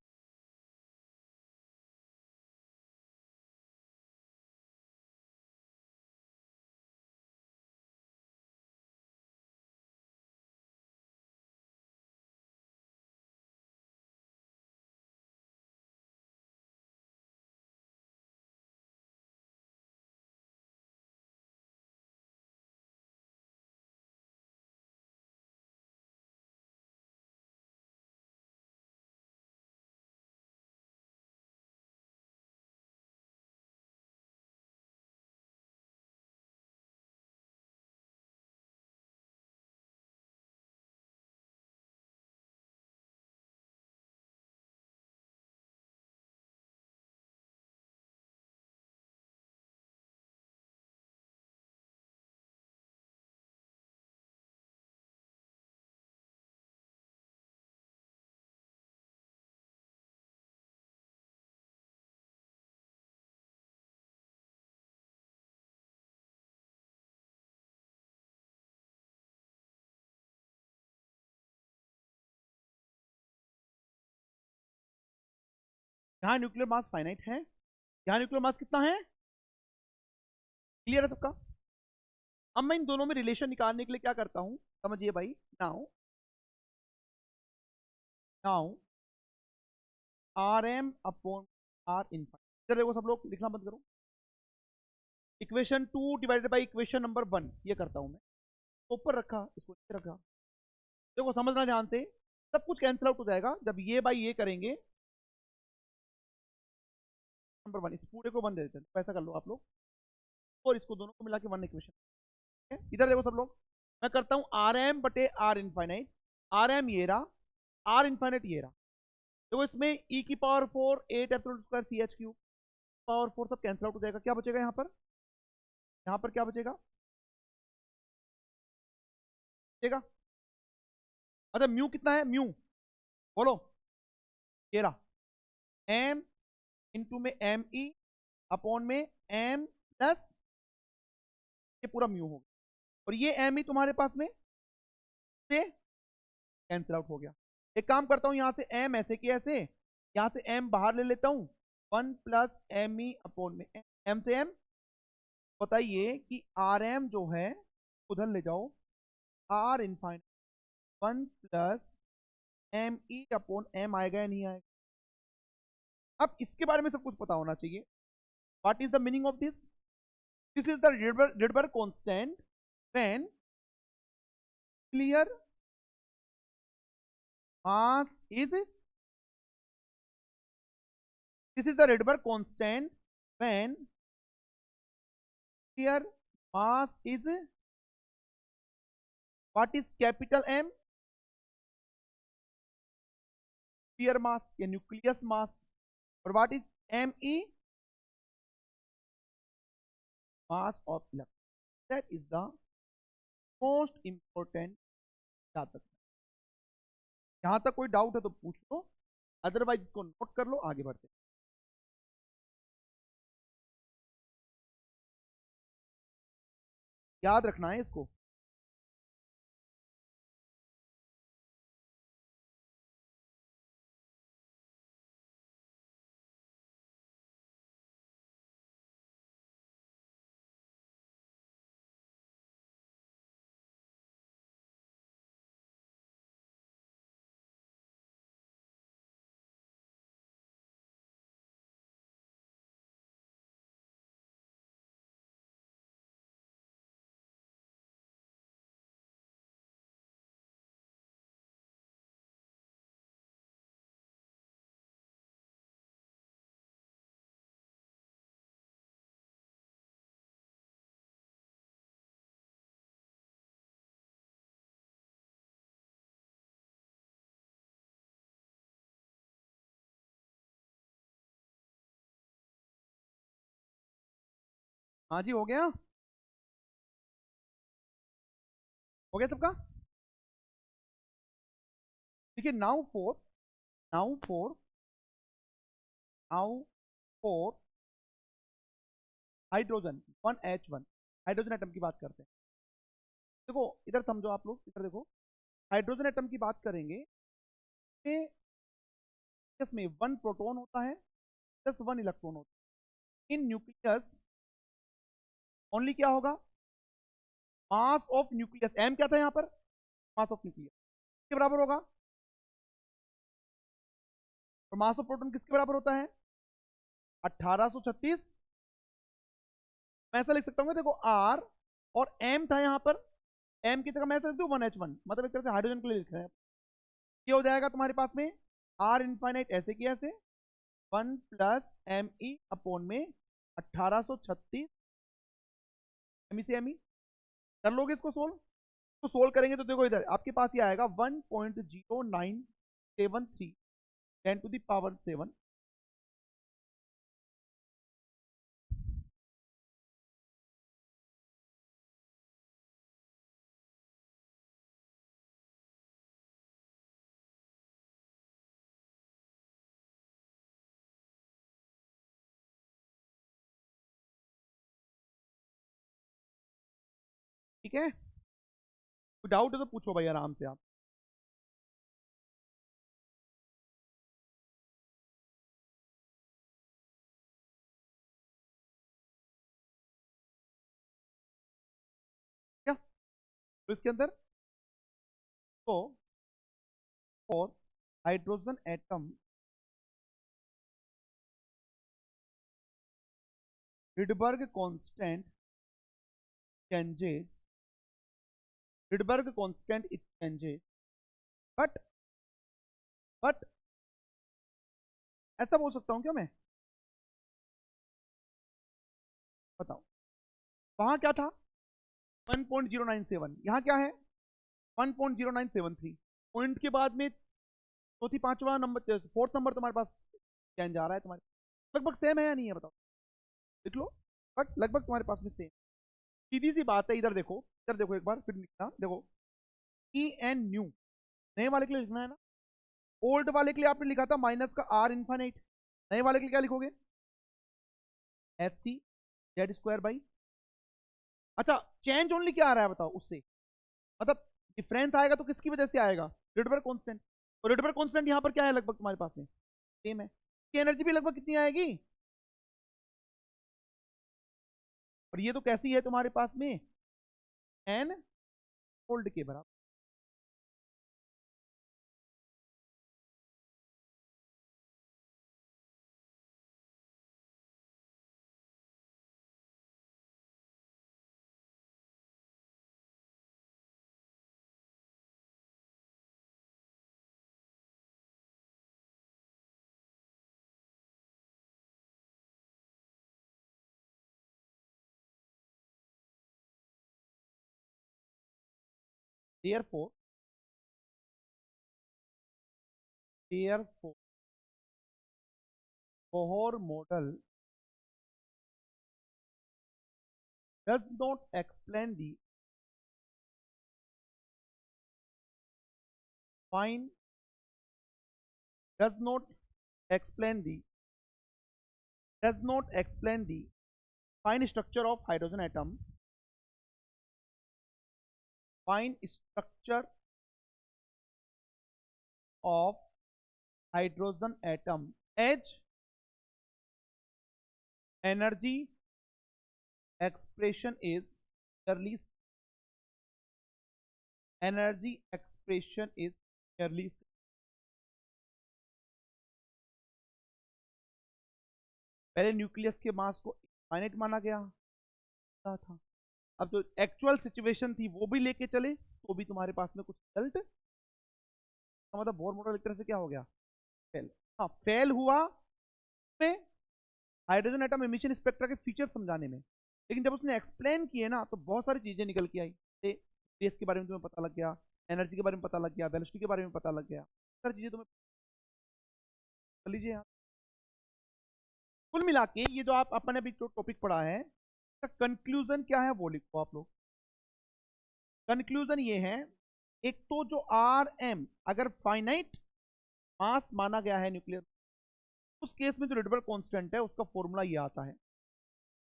यहाँ न्यूक्लियर मास फाइनाइट है, यहाँ न्यूक्लियर मास कितना है, क्लियर है सबका। अब मैं इन दोनों में रिलेशन निकालने के लिए क्या करता हूं, समझिए भाई। Now now R M upon R infinite, इधर देखो सब लोग, लिखना बंद करो। Equation 2 divided by equation number 1, ये करता हूं मैं, ऊपर रखा, इसको नीचे रखा। देखो समझना ध्यान से, सब कुछ कैंसिल आउट हो जाएगा जब ये बाई ये करेंगे। नंबर 1, इस पूरे को 1 दे देते हैं, तो ऐसा कर लो आप लोग, और इसको दोनों को मिला के 1 इक्वेशन। इधर देखो सब लोग, मैं करता हूं आर एम बटे आर इनफाइनाइट, आर एम ये रहा, आर इनफाइनाइट ये रहा। देखो इसमें ई की power 4 8 epsilon square C H cube power 4 सब कैंसिल आउट हो जाएगा। क्या बचेगा यहाँ पर, यहाँ पर क्या बचेगा, बचेगा। अच्छा म्यू कितना है, म्यू बोलो, ये रहा एम इंटू में एम ई अपॉन में एम प्लस ये पूरा म्यू होगा, और ये एम ई तुम्हारे पास में से कैंसिल आउट हो गया। एक काम करता हूं, यहां से एम ऐसे की ऐसे, यहां से एम बाहर ले लेता हूं, 1 प्लस एम ई अपॉन में एम से एम। बताइए कि आर एम जो है उधर ले जाओ, R infinite 1 plus M E upon M आएगा या नहीं आएगा। अब इसके बारे में सब कुछ पता होना चाहिए। What is the meaning of this, this is the Rydberg constant when clear mass is, this is the Rydberg constant when clear mass is, what is capital M, clear mass या nucleus mass, और what is ME, mass of electron। that is the most important। याद रखना, यहां तक कोई doubt है तो पूछ लो, अदरवाइज इसको नोट कर लो, आगे बढ़ते। याद रखना है इसको। हाँ जी, हो गया, हो गया सबका। देखिए now four, now four, now four hydrogen 1H1 hydrogen atom की बात करते हैं। देखो इधर समझो आप लोग, इधर देखो, हाइड्रोजन एटम की बात करेंगे, इसमें 1 प्रोटॉन होता है प्लस 1 इलेक्ट्रॉन होता है। इन न्यूक्लियस ओनली क्या होगा, मास ऑफ न्यूक्लियस, एम क्या था यहाँ पर, मास ऑफ न्यूक्लियस किसके बराबर होगा, और मास ऑफ प्रोटॉन किसके बराबर होता है, 1836। मैं ऐसा लिख सकता हूँ, देखो आर और एम था यहाँ पर, एम की जगह मैं ऐसा लिख दूँ 1H1, मतलब एक तरह से हाइड्रोजन के लिए लिख रहे हैं। ये हो जाएगा तुम्हारे पास में आर इनफाइनाइट ऐसे की ऐसे, 1 प्लस एम ई अपॉन में 1836 एम ई से एम ई। कर लोगे इसको सोल्व, तो सोल्व करेंगे तो देखो इधर आपके पास ये आएगा 1.0973 10 टू द पावर 7। ठीक है, कोई डाउट है तो पूछो भाई आराम से आप। तो इसके अंदर तो for hydrogen atom Rydberg constant changes, Rydberg constant it changes, but ऐसा बोल सकता हूं क्या मैं? बताओ, वहां क्या था 1.097, यहां क्या है 1.0973, पॉइंट के बाद में चौथी पांचवा नंबर फोर्थ नंबर तुम्हारे पास चेंज आ रहा है, तुम्हारे लगभग सेम है या नहीं है बताओ, देख लो, बट लगभग तुम्हारे पास में सेम। सीधी सी बात है, इधर देखो, इधर देखो एक बार फिर लिखना, देखो ई एन न्यू नए वाले के लिए लिखना है ना, ओल्ड वाले के लिए आपने लिखा था माइनस का आर इन्फाइनाइट, नए वाले के लिए क्या लिखोगे H C Z square by, अच्छा चेंज ओनली क्या आ रहा है बताओ उससे, मतलब डिफरेंस आएगा तो किसकी वजह से आएगा, रिडबर्ग कांस्टेंट, और रिडबर्ग कांस्टेंट यहां पर क्या है लगभग तुम्हारे पास में सेम है, की एनर्जी भी लगभग कितनी आएगी, और ये तो कैसी है तुम्हारे पास में एन ओल्ड के बराबर, therefore Bohr model does not explain the fine does not explain the fine structure of hydrogen atom, fine structure of hydrogen atom as energy expression is clearly पहले न्यूक्लियस के मास को फाइनाइट माना गया था, अब जो एक्चुअल सिचुएशन थी वो भी लेके चले तो भी तुम्हारे पास में कुछ रिजल्ट, मतलब बोर मॉडल एक तरह से क्या हो गया फेल, हाँ फेल हुआ में हाइड्रोजन एटम एमिशन स्पेक्ट्रा के फीचर समझाने में, लेकिन जब उसने एक्सप्लेन किए ना तो बहुत सारी चीजें निकल के आई, रेडियस के बारे में तुम्हें पता लग गया, एनर्जी के बारे में पता लग गया, वेलोसिटी के बारे में पता लग गया, सारी चीजें तुम्हें कर लीजिए यहाँ। कुल मिला के ये जो आप अपने अभी जो टॉपिक पढ़ा है कंक्लूजन क्या है वो लिखो आप लोग, कंक्लूजन ये है, एक तो जो आर एम अगर फाइनाइट मास माना गया है न्यूक्लियर, उस केस में जो रिडबर्ग कांस्टेंट है उसका फॉर्मूला ये आता है,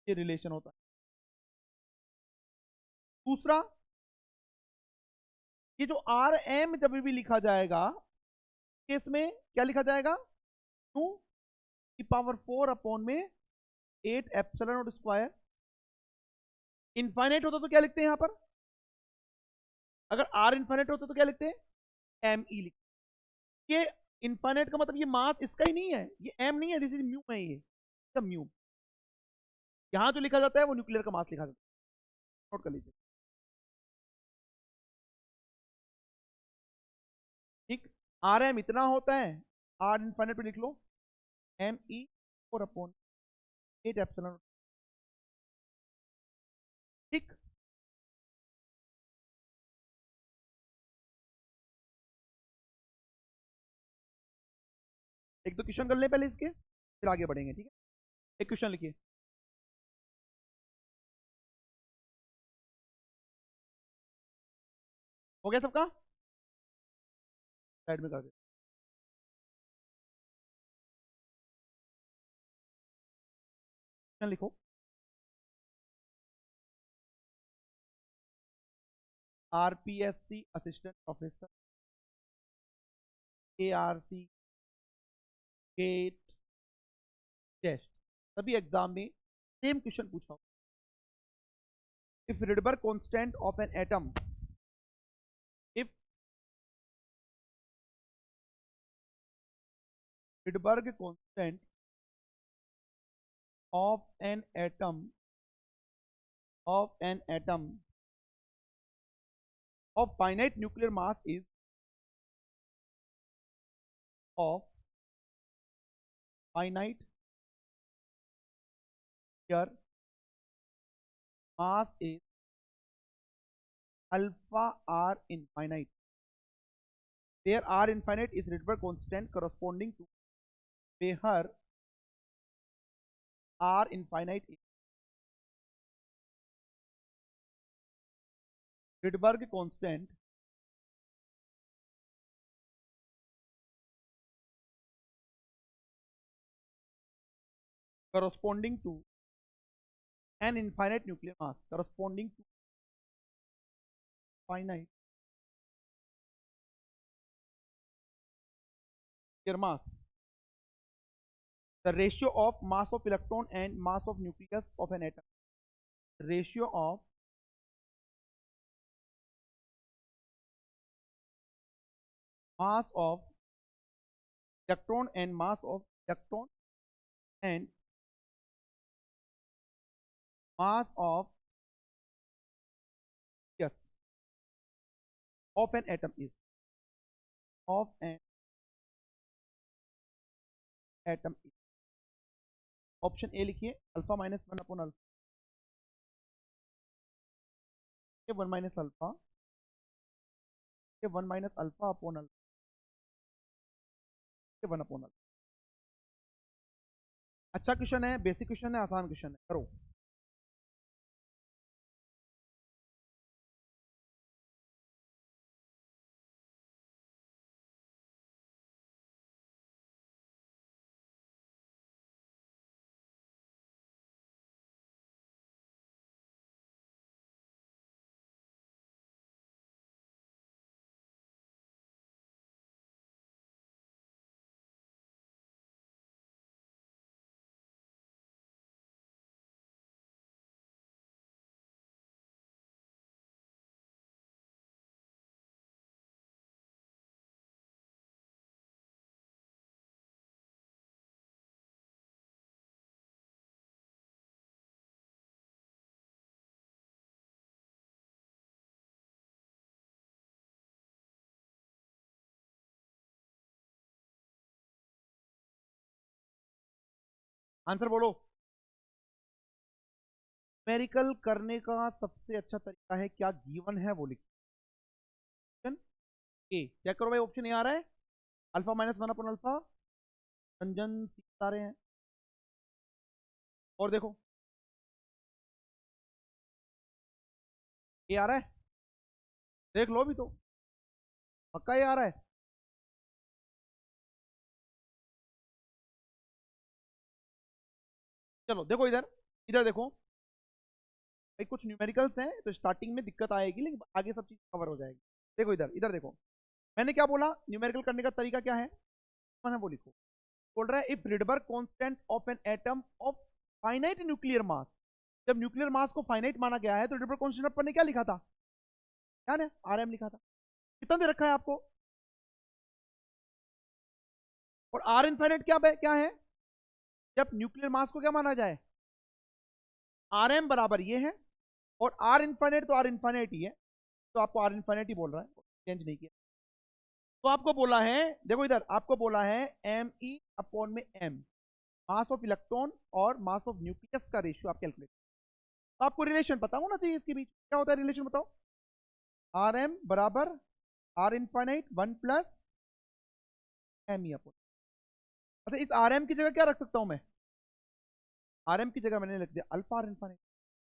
ये रिलेशन होता है। दूसरा, ये जो आर एम जब भी लिखा जाएगा केस में क्या लिखा जाएगा 2 की पावर 4 अपॉन में 8 एप्सिलॉन नॉट स्क्वायर, इनफाइनाइट होता तो क्या लिखते हैं यहां पर, अगर आर इनफाइनाइट होता तो क्या लिखते हैं एम ई लिखते, ये इनफाइनाइट का मतलब ये मास इसका ही नहीं है, ये एम नहीं है, दिस इज म्यू है, ये म्यू, यहां जो लिखा जाता है वो न्यूक्लियर का मास लिखा जाता है, नोट कर लीजिए ठीक, आर एम इतना होता है, आर इनफाइनाइट पे लिख लो एम ई 4 अपॉन 8 एप्सिलॉन, ठीक, एक दो क्वेश्चन कर ले पहले इसके फिर आगे बढ़ेंगे, ठीक है, एक क्वेश्चन लिखिए, हो गया सबका, साइड में कर दे, क्वेश्चन लिखो, RPSC assistant professor, ARC, GATE, test, सभी एग्जाम में सेम क्वेश्चन पूछा, if Rydberg constant of N atom Rydberg constant of an atom of finite nuclear mass is of finite nuclear mass is alpha r infinite, where r infinite is Rydberg constant corresponding to where r infinite is Rydberg constant corresponding to an infinite nuclear mass, corresponding to finite nuclear mass. The ratio of mass of electron and mass of nucleus of an atom. Ratio of mass of electron and mass of electron and mass of yes of an atom is of an atom is. Option A लिखिए, alpha minus one upon alpha, one minus alpha, one minus alpha upon alpha, one upon alpha. अच्छा question है, basic question है, आसान question है, करो। Answer बोलो। Numerical करने का सबसे अच्छा तरीका है क्या गिवन है वो लिखो। ए चेक करो भाई, ऑप्शन ए आ रहा है, alpha minus one upon alpha, Ranjan C आ रहे हैं, और देखो ए आ रहा है, देख लो भी तो, पक्का ये आ रहा है। चलो देखो इधर, इधर देखो भाई, कुछ न्यूमेरिकल्स हैं तो स्टार्टिंग में दिक्कत आएगी, लेकिन आगे सब चीज कवर हो जाएगी। देखो इधर, इधर देखो, मैंने क्या बोला, न्यूमेरिकल करने का तरीका क्या है, मैंने वो लिखो। बोल रहा है if Rydberg constant of N atom of finite nuclear mass, जब न्यूक्लियर मास को फाइनाइट माना गया है तो रिडबर्ग कांस्टेंट अपन ने क्या लिखा था, क्या है, आरएम लिखा था। कितना दे रखा है आपको, और आर इनफाइनाइट क्या है, जब न्यूक्लियर मास को क्या माना जाए, आर एम बराबर ये है, और आर इनफाइनाइट तो आर इनफाइनाइट ही है, तो आपको आर इनफाइनाइट ही बोल रहा है, चेंज नहीं किया। तो आपको बोला है, देखो इधर आपको बोला है एम ई अपॉन में एम, मास ऑफ इलेक्ट्रॉन और मास ऑफ न्यूक्लियस का रेशियो आप कैलकुलेट, तो आपको रिलेशन पता होना चाहिए इसके बीच, क्या होता है रिलेशन बताओ, आर एम बराबर R infinite one plus M E upon. अच्छा इस आर एम की जगह क्या रख सकता हूं मैं, आर एम की जगह मैंने लिख दिया alpha R infinite,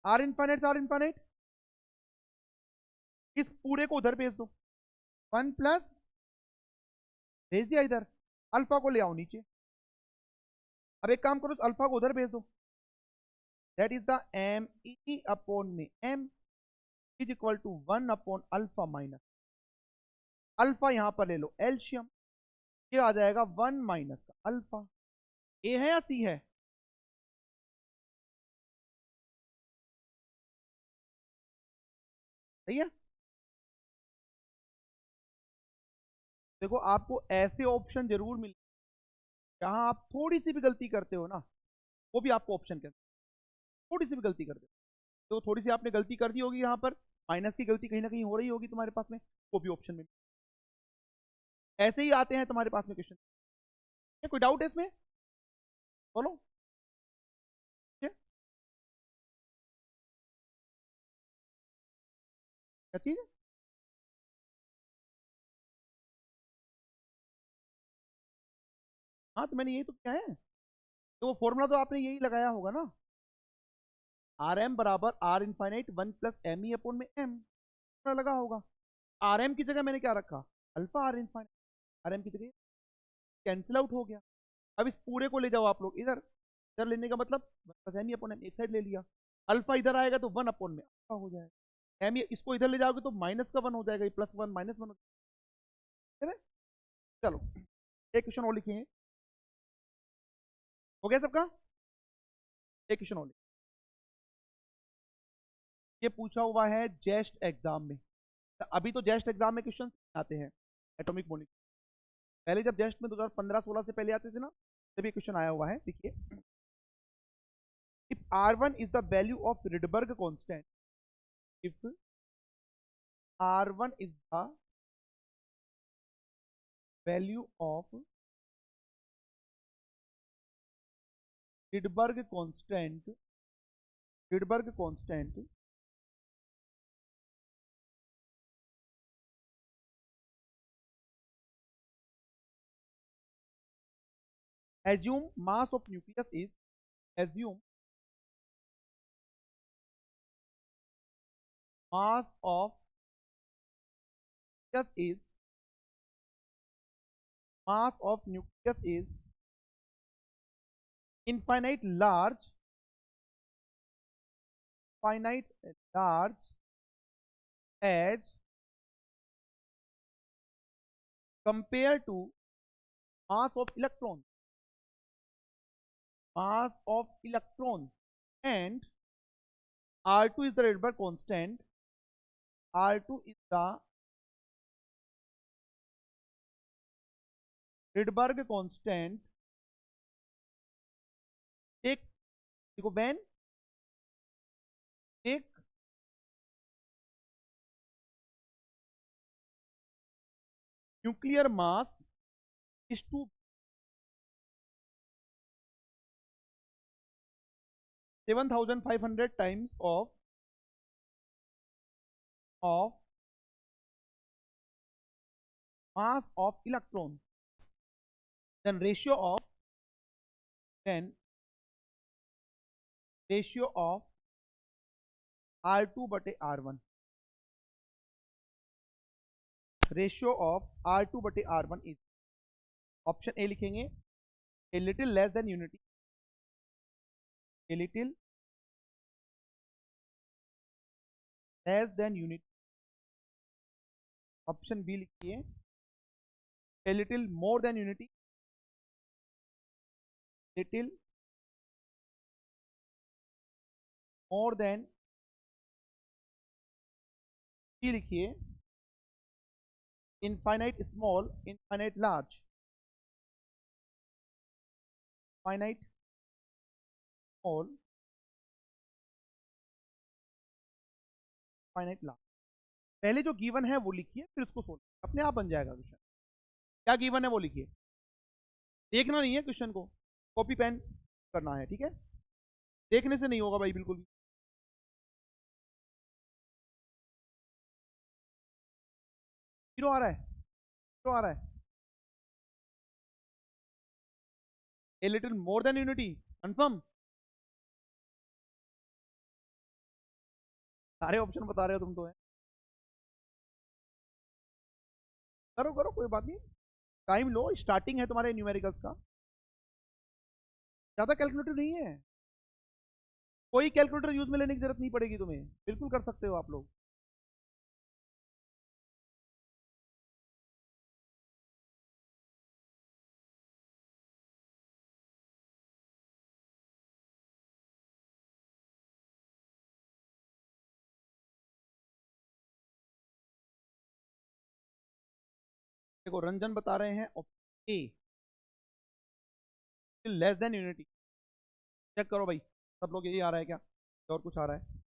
R infinite से आर इनफाइनाइट, इस पूरे को उधर भेज दो, वन प्लस भेज दिया इधर, अल्फा को ले आओ नीचे। अब एक काम करो, अल्फा को उधर भेज दो, that is the M E upon में M is equal to one upon alpha minus, alpha यहां पर ले लो एल्शियम, ये आ जाएगा वन माइनस का अल्फा। ए है या सी है, सही है। देखो आपको ऐसे ऑप्शन जरूर मिले जहां आप थोड़ी सी भी गलती करते हो ना, वो भी आपको ऑप्शन कहते हैं। थोड़ी सी भी गलती करते हो, तो थोड़ी सी आपने गलती कर दी होगी यहाँ पर, माइनस की गलती कहीं ना कहीं हो रही होगी तुम्हारे पास में, वो भी ऑप्शन में। ऐसे ही आते हैं तुम्हारे पास में क्वेश्चन। कोई डाउट है इसमें? बोलो। क्या क्या चीज है? हाँ, तो मैंने यही तो किया है। तो वो फॉर्मूला तो आपने यही लगाया होगा ना, आर एम बराबर R infinite one plus M E upon में एम, लगा होगा। आर एम की जगह मैंने क्या रखा, alpha R infinite, R M की जगह कैंसिल आउट हो गया। अब इस पूरे को ले जाओ आप लोग इधर, इधर लेने का मतलब बस एम ई अपॉन एम एक साइड ले लिया, अल्फा इधर आएगा तो वन अपॉन में अल्फा हो जाएगा, एम इसको इधर ले जाओगे तो माइनस का वन हो जाएगा, ये प्लस वन माइनस वन हो जाएगा। चलो एक क्वेश्चन और लिखे हैं, हो गया सबका? एक क्वेश्चन और ये पूछा हुआ है जेस्ट एग्जाम में। अभी तो जेस्ट एग्जाम में क्वेश्चन आते हैं एटॉमिक मॉलिक्यूल, पहले जब जेस्ट में 2015-16 से पहले आते थे ना, तब ये क्वेश्चन आया हुआ है। देखिए, if R1 is the value of Rydberg constant, if R1 is the value of Rydberg constant, Rydberg constant assume mass of nucleus is, assume mass of nucleus is, mass of nucleus is infinite large, finite large as compared to mass of electron, mass of electron, and R2 is the Rydberg constant, R2 is the Rydberg constant, take, देखो when take nuclear mass is to 7,500 times of mass of electron, then ratio of, then ratio of R2 बटे R1, ratio of R2 बटे R1 is, option A लिखेंगे, a little less than unity, a little less than unity, option B लिखिए, a little more than unity, little more than, C लिखिए, infinite small, infinite large, finite small, finite large. पहले जो given है वो लिखिए, फिर उसको सोल्व, अपने आप बन जाएगा क्वेश्चन। क्या गिवन है वो लिखिए, देखना नहीं है क्वेश्चन को, कॉपी पेन करना है, ठीक है? देखने से नहीं होगा भाई बिल्कुल भी। जीरो आ रहा है, जीरो आ रहा है, ए little more than unity, confirm? सारे ऑप्शन बता रहे हो तुम तो है, करो करो कोई बात नहीं, टाइम लो, स्टार्टिंग है तुम्हारे न्यूमेरिकल्स का, ज्यादा कैलकुलेटर नहीं है, कोई कैलकुलेटर यूज में लेने की जरूरत नहीं पड़ेगी तुम्हें, बिल्कुल कर सकते हो आप लोग। देखो रंजन बता रहे हैं option A, less than unity. Check करो भाई, सब लोग यही आ रहा है क्या, और कुछ आ रहा है?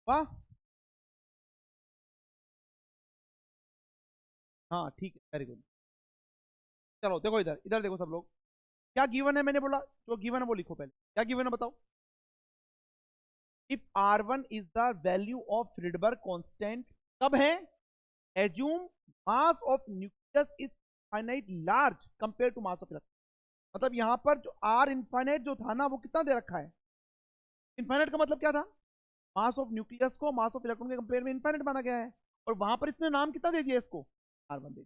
वाह, हाँ ठीक है, वेरी गुड। चलो देखो इधर, इधर देखो सब लोग, क्या गिवन है, मैंने बोला जो गिवन है वो लिखो पहले, क्या गिवन है बताओ। If R1 is the value of Rydberg constant, कब है, assume mass of nucleus is finite large compare to mass of electron. मतलब यहां पर जो आर इनफाइनाइट जो था ना, वो कितना दे रखा है, इनफाइनाइट का मतलब क्या था, मास ऑफ न्यूक्लियस को मास ऑफ इलेक्ट्रॉन के कंपेयर में इनफाइनाइट माना गया है, और वहां पर इसने नाम कितना दे दिया इसको, R1 दे दिया।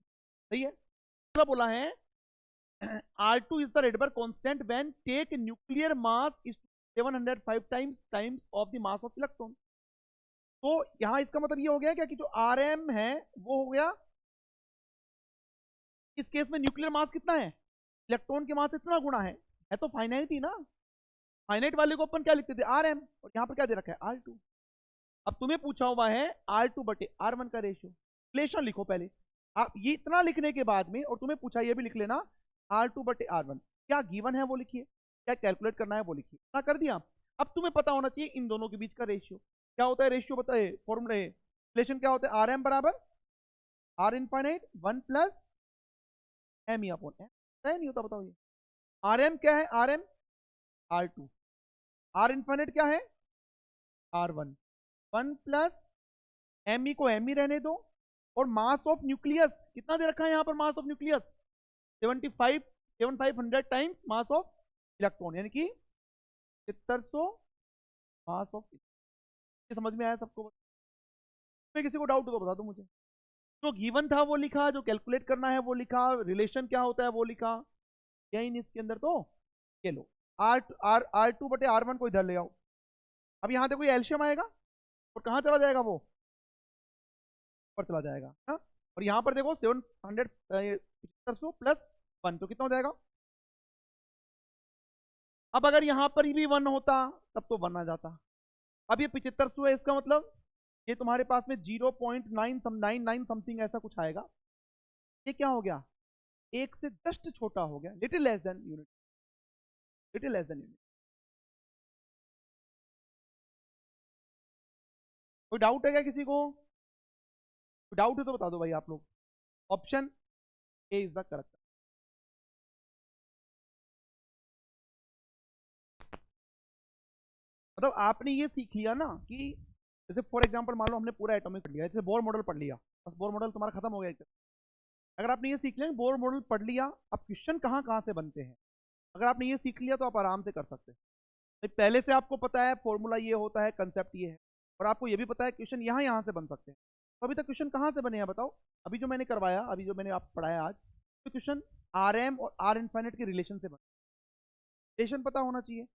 सही है, दूसरा बोला है R2 is the Rydberg constant when take nuclear mass is 705 times of the mass of electron। तो यहां इसका मतलब ये हो गया क्या कि जो Rm है वो हो गया, इस केस में न्यूक्लियर मास कितना है, इलेक्ट्रॉन के मास इतना गुना है तो फाइनाइट ही ना, फाइनाइट वाले को अपन क्या लिखते थे, Rm, और यहाँ पर क्या दे रखा है, R2। अब तुम्हें पूछा हुआ है R2 बटे R1 का रेशियो, रिलेशन लिखो पहले, आप ये इतना लिखने के बाद में, और तुम्हें पूछा ये भी लिख लेना, R2 बटे R1 क्या गिवन है वो लिखिए, क्या कैलकुलेट करना है वो लिखिए, इतना कर दिया। अब तुम्हें पता होना चाहिए इन दोनों के बीच का रेशियो क्या होता है, रेशियो बताए, फॉर्मूला रिलेशन क्या होता है, Rm बराबर R infinite 1 plus M E upon M, नहीं होता, बताओ ये Rm क्या है, Rm R2, R इनफाइनाइट क्या है R1, 1 प्लस एम ई को एम ई रहने दो, और मास ऑफ न्यूक्लियस कितना दे रखा है यहाँ पर, मास of nucleus 75 7500 times mass of electron, यानी कि 7300 मास ऑफ। ये समझ में आया सबको, मैं किसी को डाउट हो तो बता दो मुझे। जो गिवन था वो लिखा, जो कैलकुलेट करना है वो लिखा, रिलेशन क्या होता है वो लिखा, यही नहीं इसके अंदर, तो ये लो R2 बटे R1 को इधर ले आओ। अब यहाँ देखो ये एल्शियम आएगा, और कहाँ चला जाएगा वो, पर चला जाएगा ना, और यहाँ पर देखो 700 प्लस 1 तो कितना हो जाएगा। अब अगर यहाँ पर भी 1 होता तब तो 1 आ जाता, अब ये 7500 है, इसका मतलब ये तुम्हारे पास में 0.999 समथिंग ऐसा कुछ आएगा, ये क्या हो गया, एक से जस्ट छोटा हो गया, little less then unit, little less then unit. कोई डाउट है क्या किसी को, कोई डाउट है तो बता दो भाई आप लोग, option A is the correct. मतलब आपने ये सीख लिया ना कि जैसे फॉर एग्जांपल मान लो हमने पूरा एटॉमिक पढ़ लिया, जैसे बोर मॉडल पढ़ लिया, बस बोर मॉडल तुम्हारा खत्म हो गया। अगर आपने ये सीख लिया बोर मॉडल पढ़ लिया, अब क्वेश्चन कहाँ कहाँ से बनते हैं, अगर आपने ये सीख लिया तो आप आराम से कर सकते हैं। तो पहले से आपको पता है फॉर्मूला ये होता है, कंसेप्ट ये है, और आपको ये भी पता है क्वेश्चन यहाँ यहाँ से बन सकते हैं। तो अभी तक क्वेश्चन कहाँ से बने हैं बताओ, अभी जो मैंने करवाया, अभी जो मैंने आप पढ़ाया आज, तो क्वेश्चन Rm और R इनफाइनेट के रिलेशन से बने, रिलेशन पता होना चाहिए,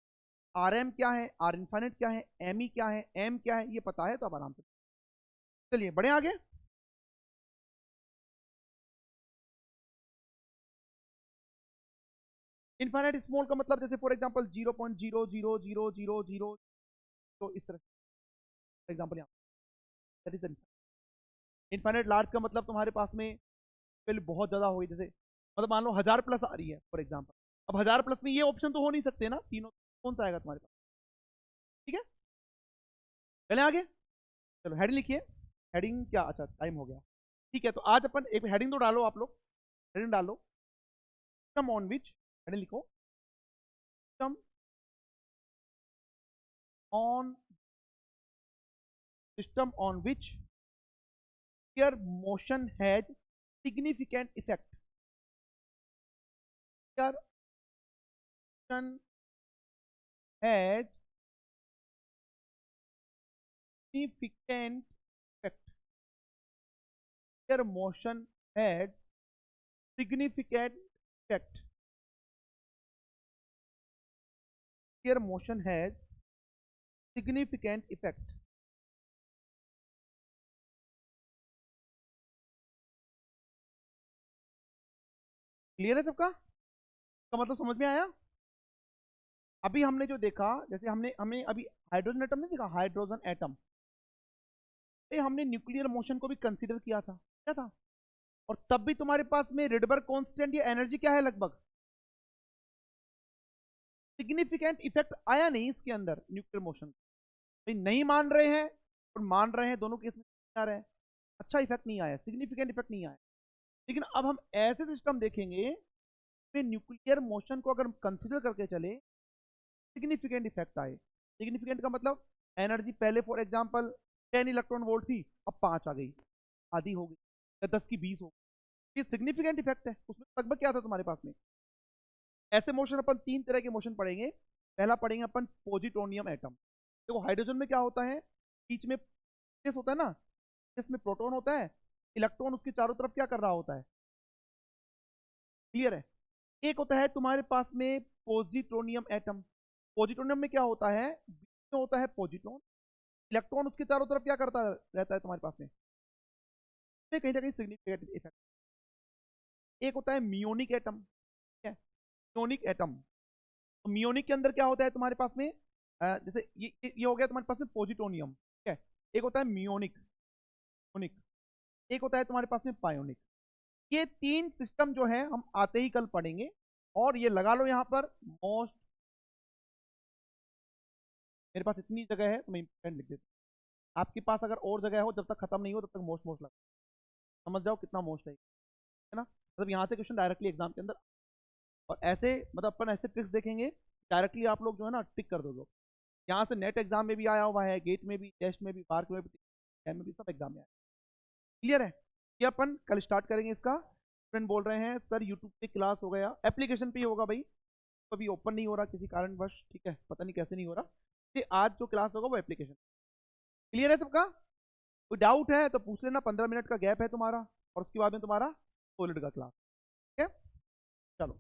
Rm क्या है, R इनफाइनेट क्या है, Me क्या है, M क्या है, ये पता है तो आप आराम से। चलिए बढ़े आगे। इनफाइनाइट स्मॉल का मतलब जैसे फॉर एग्जांपल 0.00000, तो इस तरह एग्जांपल यहाँ, दैट इज इनफाइनाइट लार्ज का मतलब तुम्हारे पास में वैल्यू बहुत ज्यादा होगी, जैसे मतलब मान लो 1000 प्लस आ रही है फॉर एग्जांपल, अब 1000 प्लस में ये ऑप्शन तो हो नहीं सकते ना तीनों, कौन सा आएगा तुम्हारे पास, ठीक है। चले आगे, चलो हेडिंग लिखिए, हेडिंग क्या, अच्छा टाइम हो गया, ठीक है। तो आज अपन एक हेडिंग तो डालो आप लोग, हेडिंग डालो, सिस्टम ऑन विच, हेडिंग लिखो, system on, system on which here motion has significant effect, here motion has significant effect. Their motion had significant effect. Their motion has significant effect. Clear है सबका? का मतलब समझ में आया? अभी हमने जो देखा, जैसे हमने हमने अभी हाइड्रोजन एटम नहीं देखा, हाइड्रोजन एटम, हमने न्यूक्लियर मोशन को भी कंसीडर किया था, क्या था? और तब भी तुम्हारे पास में रिडबर्ग कांस्टेंट या एनर्जी क्या है, लगभग सिग्निफिकेंट इफेक्ट आया नहीं इसके अंदर न्यूक्लियर मोशन। भाई नहीं मान रहे हैं और मान रहे हैं, दोनों केस में आ रहे हैं, अच्छा इफेक्ट नहीं आया, सिग्निफिकेंट इफेक्ट नहीं आया। लेकिन अब हम ऐसे सिस्टम देखेंगे न्यूक्लियर मोशन को अगर कंसिडर करके चले, सिग्निफिकेंट इफेक्ट आए। सिग्निफिकेंट का मतलब एनर्जी पहले फॉर एग्जांपल 10 इलेक्ट्रॉन वोल्ट थी, अब 5 आ गई, आधी हो गई, या 10 की 20 हो गई। ये सिग्निफिकेंट इफेक्ट है। उसमें लगभग क्या था तुम्हारे पास में? ऐसे मोशन अपन 3 तरह के मोशन पढ़ेंगे। पहला पढ़ेंगे अपन पॉजिट्रोनियम एटम। देखो हाइड्रोजन में क्या होता है, बीच में स्पेस होता है ना, इसमें प्रोटॉन होता है, इलेक्ट्रॉन उसके चारों तरफ क्या कर रहा होता है, क्लियर है? एक होता है तुम्हारे पास में पॉजिट्रोनियम एटम। पॉजिट्रोनियम में क्या होता है, बीच में होता है पॉजिट्रॉन, इलेक्ट्रॉन उसके चारों तरफ क्या करता रहता है तुम्हारे पास में, कहीं ना कहीं सिग्निफिकेंट इफेक्ट। एक होता है मियोनिक एटम, ठीक है, मियोनिक एटम। तो मियोनिक के अंदर क्या होता है तुम्हारे पास में, जैसे ये हो गया तुम्हारे पास में पॉजिट्रोनियम, ठीक है। एक होता है मियोनिक, मियोनिक, एक होता है तुम्हारे पास में पायोनिक। ये 3 सिस्टम जो है हम आते ही कल पढ़ेंगे। और ये लगा लो यहां पर मोस्ट, मेरे पास इतनी जगह है तो मैं इंपॉर्टेंट लिख देता हूं। आपके पास अगर और जगह हो, जब तक खत्म नहीं हो तब तक मोस्ट मोस्ट लगा, समझ जाओ कितना मोस्ट है ना। मतलब यहाँ से क्वेश्चन डायरेक्टली एग्जाम के अंदर, और ऐसे मतलब अपन ऐसे ट्रिक्स देखेंगे डायरेक्टली आप लोग जो है ना टिक कर दोगे। यहाँ से नेट एग्जाम में भी आया हुआ है, गेट में भी, टेस्ट में भी, पार्क में भी, में भी, सब एग्जाम में आया। क्लियर है? ये अपन कल स्टार्ट करेंगे इसका। फ्रेंड बोल रहे हैं सर यूट्यूब पे क्लास हो गया, एप्लीकेशन पे ही होगा भाई, कभी ओपन नहीं हो रहा किसी कारणवश, ठीक है, पता नहीं कैसे नहीं हो रहा। ये आज जो क्लास होगा वो एप्लीकेशन। क्लियर है सबका? कोई डाउट है तो पूछ लेना, 15 मिनट का गैप है तुम्हारा, और उसके बाद में तुम्हारा सॉलिड का क्लास, ठीक है। चलो।